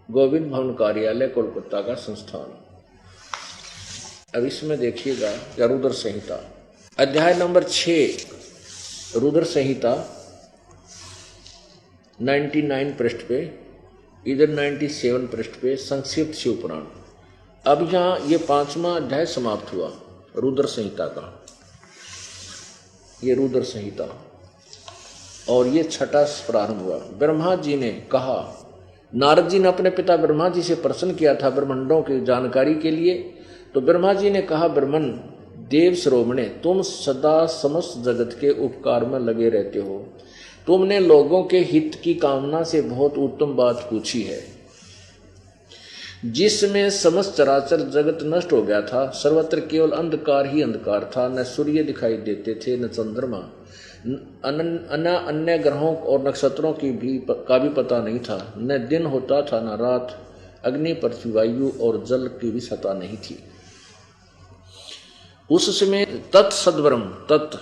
गोविंद भवन कार्यालय कोलकाता का संस्थान। अब इसमें देखिएगा क्या रुद्र संहिता अध्याय नंबर 6, रुद्र संहिता 99 पृष्ठ पे, इधर 97 पृष्ठ पे संक्षिप्त शिव पुराण। अब यहाँ ये 5वां अध्याय समाप्त हुआ रुद्र संहिता का, ये रुद्र संहिता, और ये 6वां प्रारंभ हुआ। ब्रह्मा जी ने कहा, नारद जी ने अपने पिता ब्रह्मा जी से प्रश्न किया था ब्रह्मांडों की जानकारी के लिए। तो ब्रह्मा जी ने कहा, ब्रह्मन देव श्रोमणे, तुम सदा समस्त जगत के उपकार में लगे रहते हो, तुमने लोगों के हित की कामना से बहुत उत्तम बात पूछी है। जिसमें समस्त चराचर जगत नष्ट हो गया था, सर्वत्र केवल अंधकार ही अंधकार था, न सूर्य दिखाई देते थे न चंद्रमा, अन्य ग्रहों और नक्षत्रों का भी पता नहीं था, न दिन होता था न रात, अग्नि पृथ्वी वायु और जल की भी सत्ता नहीं थी। उस समय तत्सद्ब्रह्म, तत्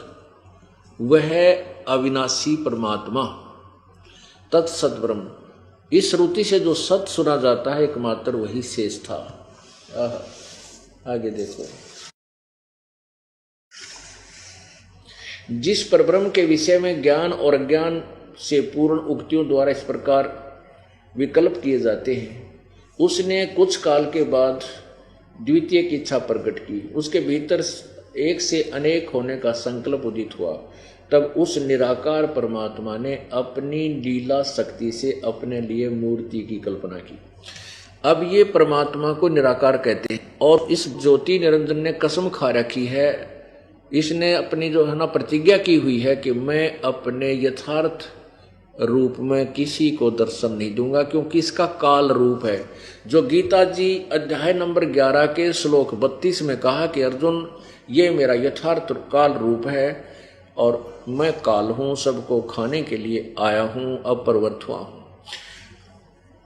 वह अविनाशी परमात्मा, तत्सद्ब्रह्म, इस श्रुति से जो सत सुना जाता है एकमात्र वही शेष था। आगे देखो, जिस परब्रह्म के विषय में ज्ञान और अज्ञान से पूर्ण उक्तियों द्वारा इस प्रकार विकल्प किए जाते हैं, उसने कुछ काल के बाद द्वितीय की इच्छा प्रकट की। उसके भीतर एक से अनेक होने का संकल्प उदित हुआ। तब उस निराकार परमात्मा ने अपनी लीला शक्ति से अपने लिए मूर्ति की कल्पना की। अब ये परमात्मा को निराकार कहते हैं और इस ज्योति निरंजन ने कसम खा रखी है, इसने अपनी जो है ना प्रतिज्ञा की हुई है कि मैं अपने यथार्थ रूप में किसी को दर्शन नहीं दूंगा, क्योंकि इसका काल रूप है। जो गीता जी अध्याय नंबर 11 के श्लोक 32 में कहा कि अर्जुन ये मेरा यथार्थ काल रूप है और मैं काल हूं, सबको खाने के लिए आया हूं, अपरिवर्त हुआ हूं।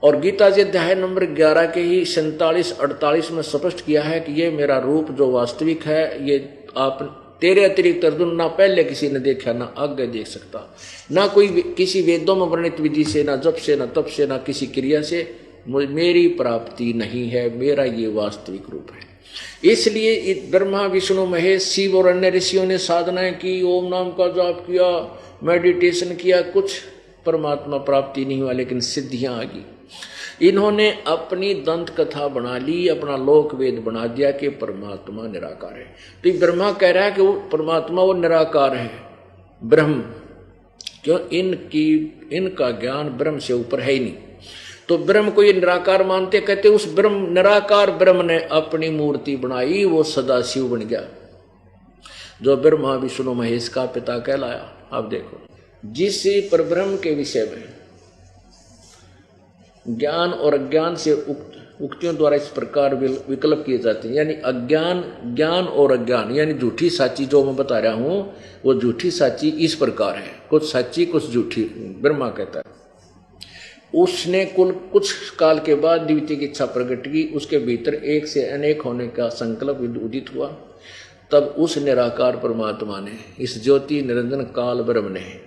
और गीता जी अध्याय नंबर 11 के ही 47-48 में स्पष्ट किया है कि ये मेरा रूप जो वास्तविक है, ये आप तेरे अतिरिक्त अर्जुन ना पहले किसी ने देखा, ना आगे देख सकता, ना कोई किसी वेदों में वर्णित विधि से, ना जप से, ना तप से, ना किसी क्रिया से मेरी प्राप्ति नहीं है, मेरा ये वास्तविक रूप है। इसलिए ब्रह्मा विष्णु महेश शिव और अन्य ऋषियों ने साधनाएं की, ओम नाम का जाप किया, मेडिटेशन किया, कुछ परमात्मा प्राप्ति नहीं हुआ, लेकिन सिद्धियां आ गई। इन्होंने अपनी दंत कथा बना ली, अपना लोक वेद बना दिया कि परमात्मा निराकार है। तो ब्रह्मा कह रहा है कि वो परमात्मा वो निराकार है, ब्रह्म, क्यों इनका ज्ञान ब्रह्म से ऊपर है ही नहीं। तो ब्रह्म को ये निराकार मानते, कहते उस ब्रह्म निराकार ब्रह्म ने अपनी मूर्ति बनाई, वो सदाशिव बन गया, जो ब्रह्मा विष्णु महेश का पिता कहलाया। अब देखो, जिस परब्रह्म के विषय में ज्ञान और अज्ञान से उक्तियों द्वारा इस प्रकार विकल्प किए जाते हैं, यानी अज्ञान, ज्ञान और अज्ञान, यानी झूठी साची जो मैं बता रहा हूं, वो झूठी साची इस प्रकार है, कुछ सच्ची कुछ झूठी, ब्रह्मा कहता है। उसने कुछ काल के बाद द्वितीय की इच्छा प्रकट की, उसके भीतर एक से अनेक होने का संकल्प उदित हुआ। तब उस निराकार परमात्मा ने, इस ज्योति निरंजन काल ब्रह्म ने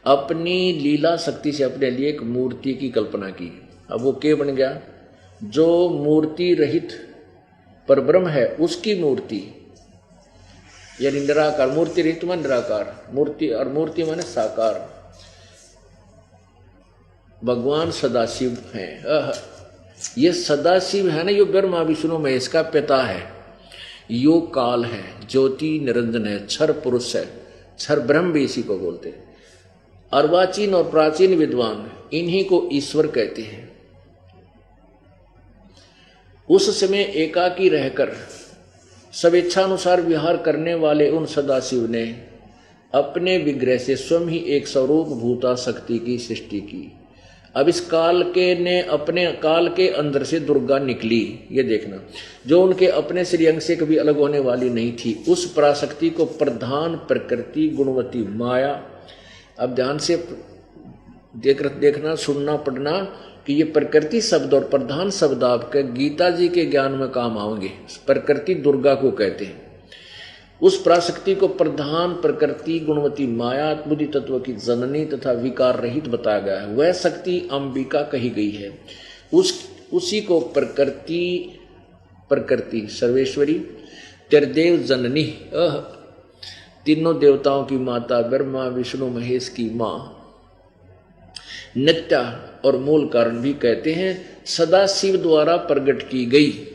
अपनी लीला शक्ति से अपने लिए एक मूर्ति की कल्पना की। अब वो क्या बन गया? जो मूर्ति रहित परब्रह्म है उसकी मूर्ति, यानी निराकार। मूर्ति रहित माने निराकार, मूर्ति और मूर्ति माने साकार। भगवान सदाशिव हैं। ये सदाशिव है ना, यो ब्रह्मा विष्णु महेश का पिता है, यो काल है, ज्योति निरंजन है, क्षर पुरुष है, क्षर ब्रह्म भी इसी को बोलते हैं। अर्वाचीन और प्राचीन विद्वान इन्हीं को ईश्वर कहते हैं। उस समय एकाकी रहकर स्वेच्छानुसार विहार करने वाले उन सदाशिव ने अपने विग्रह से स्वयं ही एक स्वरूप भूता शक्ति की सृष्टि की। अब इस काल के ने अपने काल के अंदर से दुर्गा निकली, ये देखना, जो उनके अपने श्रीअंग से कभी अलग होने वाली नहीं थी। उस पराशक्ति को प्रधान प्रकृति गुणवती माया, अब ध्यान से देखना, सुनना, पढ़ना कि ये प्रकृति शब्द और प्रधान शब्द आपके गीता जी के ज्ञान में काम आएंगे। प्रकृति दुर्गा को कहते हैं। उस पराशक्ति को प्रधान प्रकृति गुणवती माया बुद्धि तत्व की जननी तथा विकार रहित बताया गया है। वह शक्ति अंबिका कही गई है। उसी को प्रकृति सर्वेश्वरी त्रिदेव जननी, तीनों देवताओं की माता, ब्रह्मा विष्णु महेश की मां, नित्या और मूल कारण भी कहते हैं। सदाशिव द्वारा प्रकट की गई,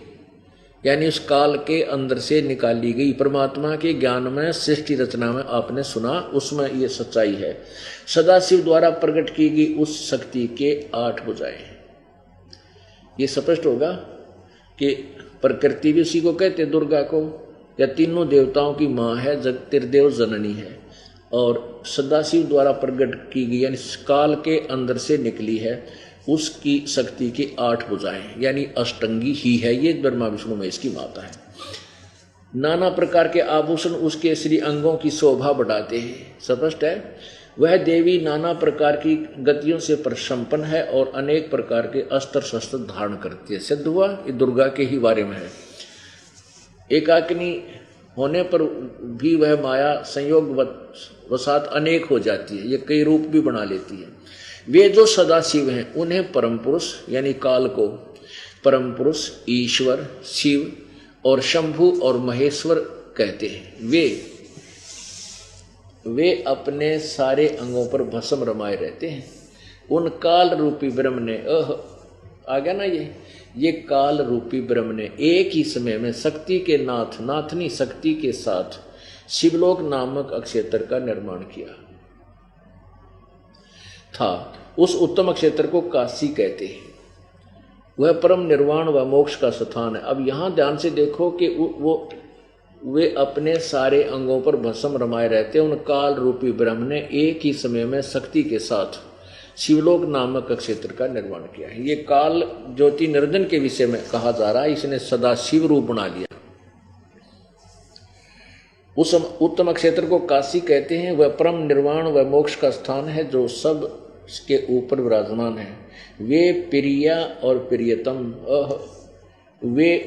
यानी उस काल के अंदर से निकाली गई। परमात्मा के ज्ञान में, सृष्टि रचना में आपने सुना, उसमें ये सच्चाई है। सदाशिव द्वारा प्रकट की गई उस शक्ति के 8 भुजाएं। ये स्पष्ट होगा कि प्रकृति भी उसी को कहते, दुर्गा को, या तीनों देवताओं की मां है, त्रिदेव जननी है। और सदाशिव द्वारा प्रकट की गई, यानी काल के अंदर से निकली है, उसकी शक्ति की 8 भुजाएं, यानी अष्टंगी ही है। ये ब्रह्मा विष्णु महेश की माता है। नाना प्रकार के आभूषण उसके श्री अंगों की शोभा बढ़ाते हैं। स्पष्ट है, वह देवी नाना प्रकार की गतियों से प्रसंपन्न है और अनेक प्रकार के अस्त्र शस्त्र धारण करती है। सिद्ध हुआ ये दुर्गा के ही बारे में है। एकाकिनी होने पर भी वह माया संयोग वसात अनेक हो जाती है, ये कई रूप भी बना लेती है। वे जो सदाशिव हैं उन्हें परम पुरुष यानी काल को परम पुरुष, ईश्वर, शिव और शंभु और महेश्वर कहते हैं। वे अपने सारे अंगों पर भस्म रमाए रहते हैं। उन काल रूपी ब्रह्म ने आ गया ना, ये काल रूपी ब्रह्म ने एक ही समय में शक्ति के नाथनी शक्ति के साथ शिवलोक नामक अक्षेत्र का निर्माण किया था। उस उत्तम क्षेत्र को काशी कहते हैं। वह परम निर्वाण व मोक्ष का स्थान है। अब यहां ध्यान से देखो कि वे अपने सारे अंगों पर भस्म रमाए रहते हैं। उन काल रूपी ब्रह्म ने एक ही समय में शक्ति के साथ शिवलोक नामक क्षेत्र का निर्माण किया है। ये काल ज्योति निरंजन के विषय में कहा जा रहा है, इसने सदा शिव रूप बना लिया। उस उत्तम क्षेत्र को काशी कहते हैं। वह परम निर्वाण व मोक्ष का स्थान है जो सब के ऊपर विराजमान है। वे प्रिया और प्रियतम वे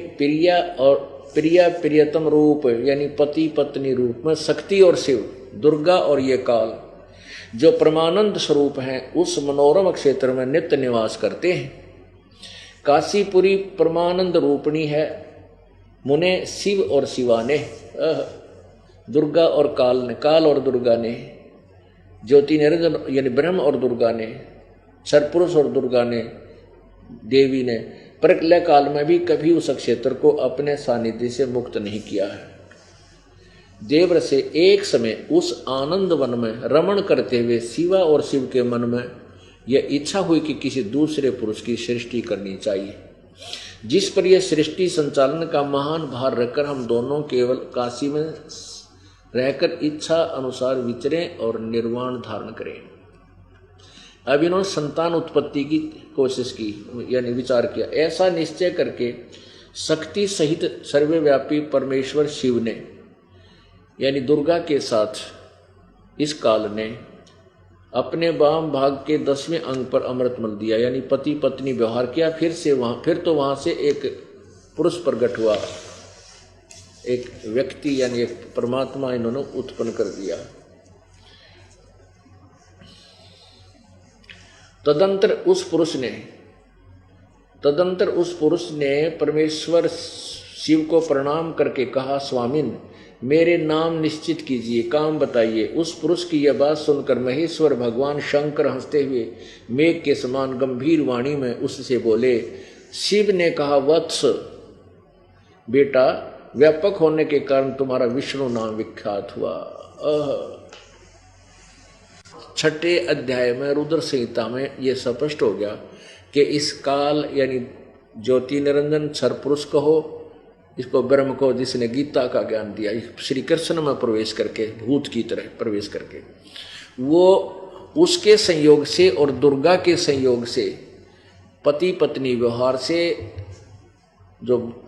प्रियतम रूप यानी पति पत्नी रूप में शक्ति और शिव, दुर्गा और ये काल जो परमानंद स्वरूप हैं उस मनोरम क्षेत्र में नित्य निवास करते हैं। काशीपुरी परमानंद रूपणी है। मुने शिव और शिवा ने दुर्गा और काल और दुर्गा ने, ज्योति निरंजन यानी ब्रह्म और दुर्गा ने, सरपुरुष और दुर्गा ने, देवी ने प्रलय काल में भी कभी उस क्षेत्र को अपने सानिध्य से मुक्त नहीं किया है। देवर से एक समय उस आनंद वन में रमण करते हुए शिवा और शिव के मन में यह इच्छा हुई कि किसी दूसरे पुरुष की सृष्टि करनी चाहिए, जिस पर यह सृष्टि संचालन का महान भार रखकर हम दोनों केवल काशी में रहकर इच्छा अनुसार विचरें और निर्वाण धारण करें। अब इन्होंने संतान उत्पत्ति की कोशिश की, यानी विचार किया। ऐसा निश्चय करके शक्ति सहित सर्वव्यापी परमेश्वर शिव ने यानी दुर्गा के साथ इस काल ने अपने वाम भाग के 10वें अंग पर अमृत मल दिया, यानी पति पत्नी व्यवहार किया। फिर तो वहां से एक पुरुष प्रकट हुआ, एक व्यक्ति यानी एक परमात्मा इन्होंने उत्पन्न कर दिया। तदंतर उस पुरुष ने परमेश्वर शिव को प्रणाम करके कहा, स्वामिन मेरे नाम निश्चित कीजिए, काम बताइए। उस पुरुष की यह बात सुनकर महेश्वर भगवान शंकर हंसते हुए मेघ के समान गंभीर वाणी में उससे बोले। शिव ने कहा, वत्स बेटा, व्यापक होने के कारण तुम्हारा विष्णु नाम विख्यात हुआ। 6ठे अध्याय में रुद्र संहिता में यह स्पष्ट हो गया कि इस काल यानी ज्योति निरंजन सरपुरुष कहो, इसको ब्रह्म को, जिसने गीता का ज्ञान दिया, श्री कृष्ण में प्रवेश करके, भूत की तरह प्रवेश करके, वो उसके संयोग से और दुर्गा के संयोग से, पति पत्नी व्यवहार से जो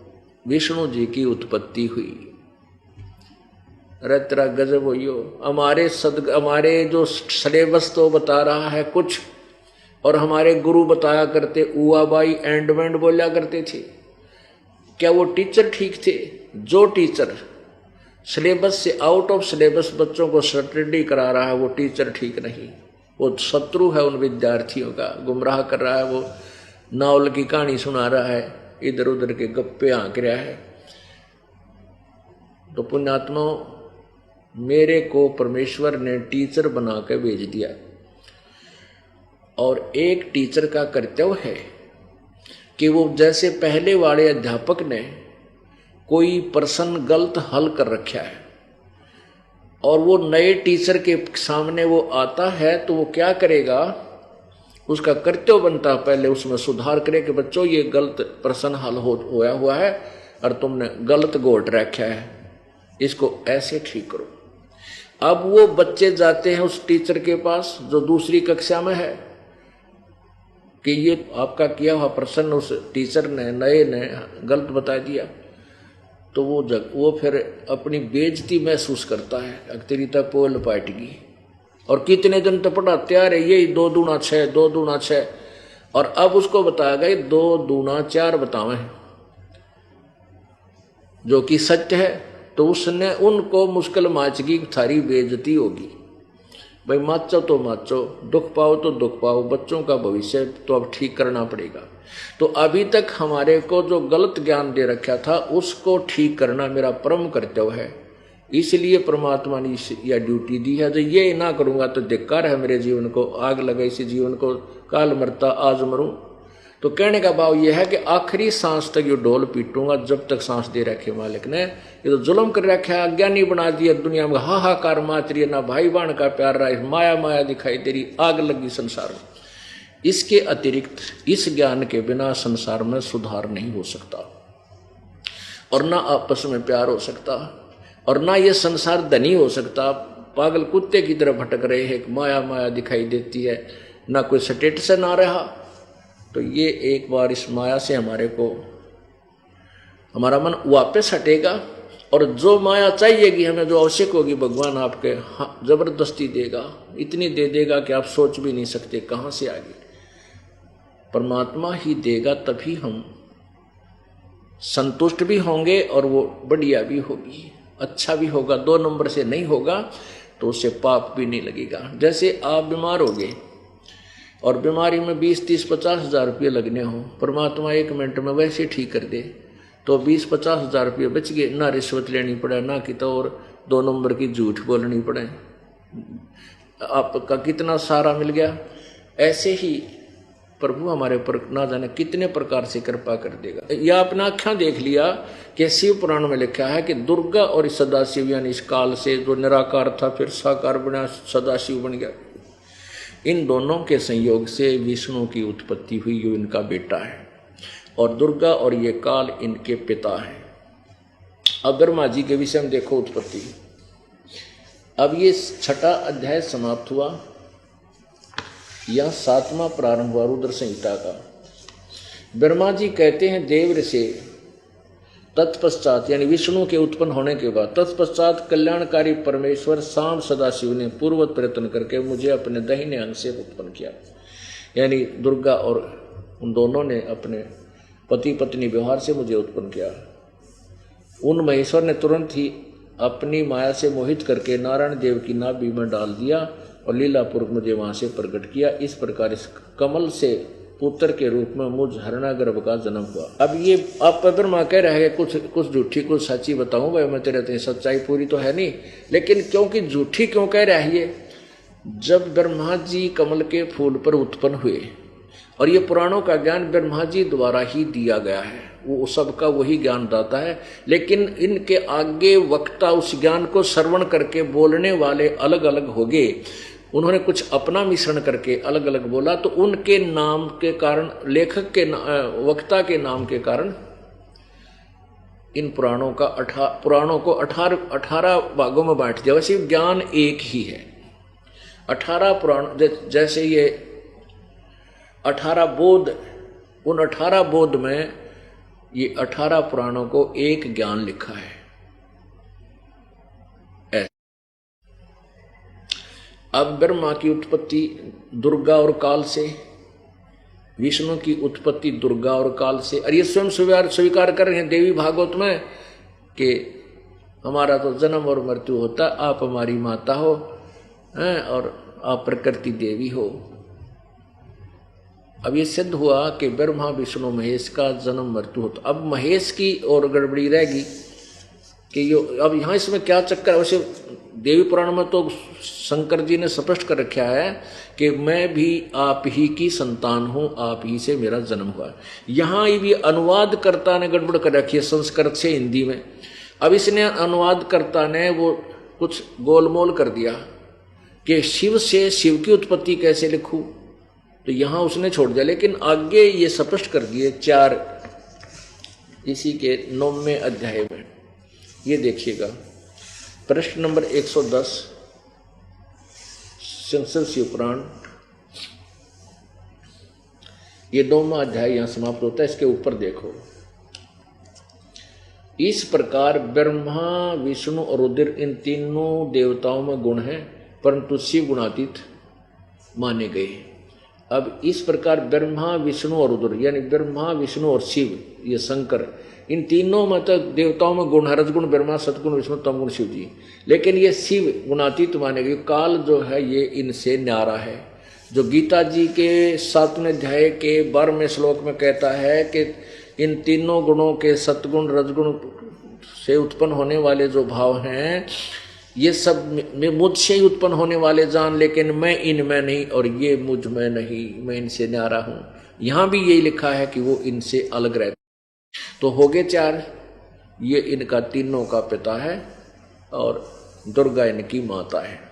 विष्णु जी की उत्पत्ति हुई। अरे तेरा गजब हुई हो। हमारे जो सिलेबस तो बता रहा है कुछ, और हमारे गुरु बताया करते उआ बाई एंड वेंड बोला करते थे। क्या वो टीचर ठीक थे? जो टीचर सिलेबस से आउट ऑफ सिलेबस बच्चों को स्टडी करा रहा है वो टीचर ठीक नहीं, वो शत्रु है उन विद्यार्थियों का, गुमराह कर रहा है, वो नावल की कहानी सुना रहा है, इधर उधर के गप्पे हाँक रहा है। तो पुण्यात्मा, मेरे को परमेश्वर ने टीचर बना के भेज दिया, और एक टीचर का कर्तव्य है कि वो जैसे पहले वाले अध्यापक ने कोई प्रश्न गलत हल कर रखा है और वो नए टीचर के सामने वो आता है, तो वो क्या करेगा, उसका कर्तव्य बनता है पहले उसमें सुधार करे कि बच्चों ये गलत प्रश्न हल होया हुआ है और तुमने गलत गोट रखा है, इसको ऐसे ठीक करो। अब वो बच्चे जाते हैं उस टीचर के पास जो दूसरी कक्षा में है कि ये आपका किया हुआ प्रश्न उस टीचर ने नए ने गलत बता दिया, तो वो फिर अपनी बेइज्जती महसूस करता है, अक्तरीता पोल पाटेगी। और कितने दिन तो पढ़ाते आ रहे, ये 2 दूना 6, 2 दूना 6, और अब उसको बताया गया 2 दूना 4 बतावें, जो कि सत्य है। तो उसने उनको मुश्किल माचगी, थारी बेइज्जती होगी। भाई माचो तो माचो, दुख पाओ तो दुख पाओ, बच्चों का भविष्य तो अब ठीक करना पड़ेगा। तो अभी तक हमारे को जो गलत ज्ञान दे रखा था उसको ठीक करना मेरा परम कर्तव्य है। इसलिए परमात्मा ने यह ड्यूटी दी है। जो ये ना करूँगा तो धिक्कार है मेरे जीवन को, आग लगे इस जीवन को, काल मरता आज मरूं। तो कहने का भाव यह है कि आखिरी सांस तक ये ढोल पीटूंगा जब तक सांस दे रखे मालिक ने। ये तो जुल्म कर रखा है, अज्ञानी बना दिया दुनिया में, हाहाकार माच रही है, ना भाई बहन का प्यार रहा, माया माया दिखाई दे रही, आग लगी संसार में। इसके अतिरिक्त इस ज्ञान के बिना संसार में सुधार नहीं हो सकता, और ना आपस में प्यार हो सकता, और ना ये संसार धनी हो सकता। पागल कुत्ते की तरह भटक रहे हैं, माया माया दिखाई देती है, ना कोई स्टेट से ना रहा। तो ये एक बार इस माया से हमारे को, हमारा मन वापस हटेगा, और जो माया चाहिएगी हमें, जो आवश्यक होगी, भगवान आपके जबरदस्ती देगा, इतनी दे देगा कि आप सोच भी नहीं सकते कहाँ से आगे। परमात्मा ही देगा, तभी हम संतुष्ट भी होंगे और वो बढ़िया भी होगी, अच्छा भी होगा। 2 नंबर से नहीं होगा तो उससे पाप भी नहीं लगेगा। जैसे आप बीमार हो गए और बीमारी में 20, 30, 50 हज़ार रुपये लगने हो, परमात्मा 1 मिनट में वैसे ठीक कर दे तो 20, 50 हज़ार रुपये बच गए, ना रिश्वत लेनी पड़े, ना कि तो और 2 नंबर की झूठ बोलनी पड़े, आपका कितना सारा मिल गया। ऐसे ही प्रभु हमारे ऊपर ना जाने कितने प्रकार से कृपा कर देगा। यह अपना आँखें देख लिया कि शिव पुराण में लिखा है कि दुर्गा और सदाशिव, यानी इस काल से जो निराकार था फिर साकार बना, सदाशिव बन गया, इन दोनों के संयोग से विष्णु की उत्पत्ति हुई, जो इनका बेटा है, और दुर्गा और ये काल इनके पिता हैं। अब ब्रह्मा जी के विषय में देखो उत्पत्ति। अब ये 6ठा अध्याय समाप्त हुआ, यह 7वां प्रारंभ हुआ रुद्र संहिता का। ब्रह्मा जी कहते हैं देव से तत्पश्चात, यानी विष्णु के उत्पन्न होने के बाद, तत्पश्चात कल्याणकारी परमेश्वर शाम सदाशिव ने पूर्ववत प्रयत्न करके मुझे अपने दाहिने अंग से उत्पन्न किया। यानी दुर्गा और उन दोनों ने अपने पति पत्नी व्यवहार से मुझे उत्पन्न किया। उन महेश्वर ने तुरंत ही अपनी माया से मोहित करके नारायण देव की नाभि में डाल दिया और लीलापूर्वक मुझे वहां से प्रकट किया। इस प्रकार इस कमल से पुत्र के रूप में मुझ हरणागर्भ का जन्म हुआ। अब ये आप ब्रह्मा कह रहे हैं कुछ झूठी कुछ सच्ची बताऊं भाई, मैं तेरे सच्चाई पूरी तो है नहीं, लेकिन क्योंकि झूठी क्यों कह रहा है ये, जब ब्रह्मा जी कमल के फूल पर उत्पन्न हुए, और ये पुराणों का ज्ञान ब्रह्मा जी द्वारा ही दिया गया है, वो सबका वही ज्ञान दाता है, लेकिन इनके आगे वक्ता उस ज्ञान को श्रवण करके बोलने वाले अलग अलग हो गए। उन्होंने कुछ अपना मिश्रण करके अलग अलग बोला, तो उनके नाम के कारण, लेखक के वक्ता के नाम के कारण इन पुराणों को 18 भागों में बांट दिया। वैसे ज्ञान एक ही है। 18 पुराण, जैसे ये 18 बोध, उन 18 बोध में ये 18 पुराणों को एक ज्ञान लिखा है। अब ब्रह्मा की उत्पत्ति दुर्गा और काल से, विष्णु की उत्पत्ति दुर्गा और काल से, और ये स्वयं स्वीकार कर रहे हैं देवी भागवत में कि हमारा तो जन्म और मृत्यु होता, आप हमारी माता हो और आप प्रकृति देवी हो। अब ये सिद्ध हुआ कि ब्रह्मा विष्णु महेश का जन्म मृत्यु होता। अब महेश की और गड़बड़ी रहेगी कि यो, अब यहाँ इसमें क्या चक्कर है। वैसे देवी पुराण में तो शंकर जी ने स्पष्ट कर रखा है कि मैं भी आप ही की संतान हूं, आप ही से मेरा जन्म हुआ। यहाँ भी अनुवादकर्ता ने गड़बड़ कर रखी है संस्कृत से हिंदी में। अब इसने अनुवादकर्ता ने वो कुछ गोलमोल कर दिया कि शिव से शिव की उत्पत्ति कैसे लिखूं, तो यहाँ उसने छोड़ दिया, लेकिन आगे ये स्पष्ट कर दिए 4 इसी के 9वें अध्याय में। ये देखिएगा प्रश्न नंबर 110 संस्कृत शिव पुराण, ये 9वां अध्याय यहां समाप्त होता है। इसके ऊपर देखो, इस प्रकार ब्रह्मा विष्णु और रुद्र इन तीनों देवताओं में गुण हैं, परंतु शिव गुणातीत माने गए। अब इस प्रकार ब्रह्मा विष्णु और रुद्र, यानी ब्रह्मा विष्णु और शिव, ये शंकर, इन तीनों में तो देवताओं में गुण है, रजगुण ब्रह्मा, सतगुण विष्णु, तमगुण शिव जी। लेकिन ये शिव गुणातीत मानेगी। काल जो है ये इनसे न्यारा है। जो गीता जी के 7वें अध्याय के 12वें श्लोक में कहता है कि इन तीनों गुणों के सतगुण रजगुण से उत्पन्न होने वाले जो भाव हैं ये सब मुझसे ही उत्पन्न होने वाले जान, लेकिन मैं इनमें नहीं और ये मुझ में नहीं, मैं इनसे न्यारा हूं। यहां भी यही लिखा है कि वो इनसे अलग रहते। तो हो गए 4। ये इनका तीनों का पिता है और दुर्गा इनकी माता है।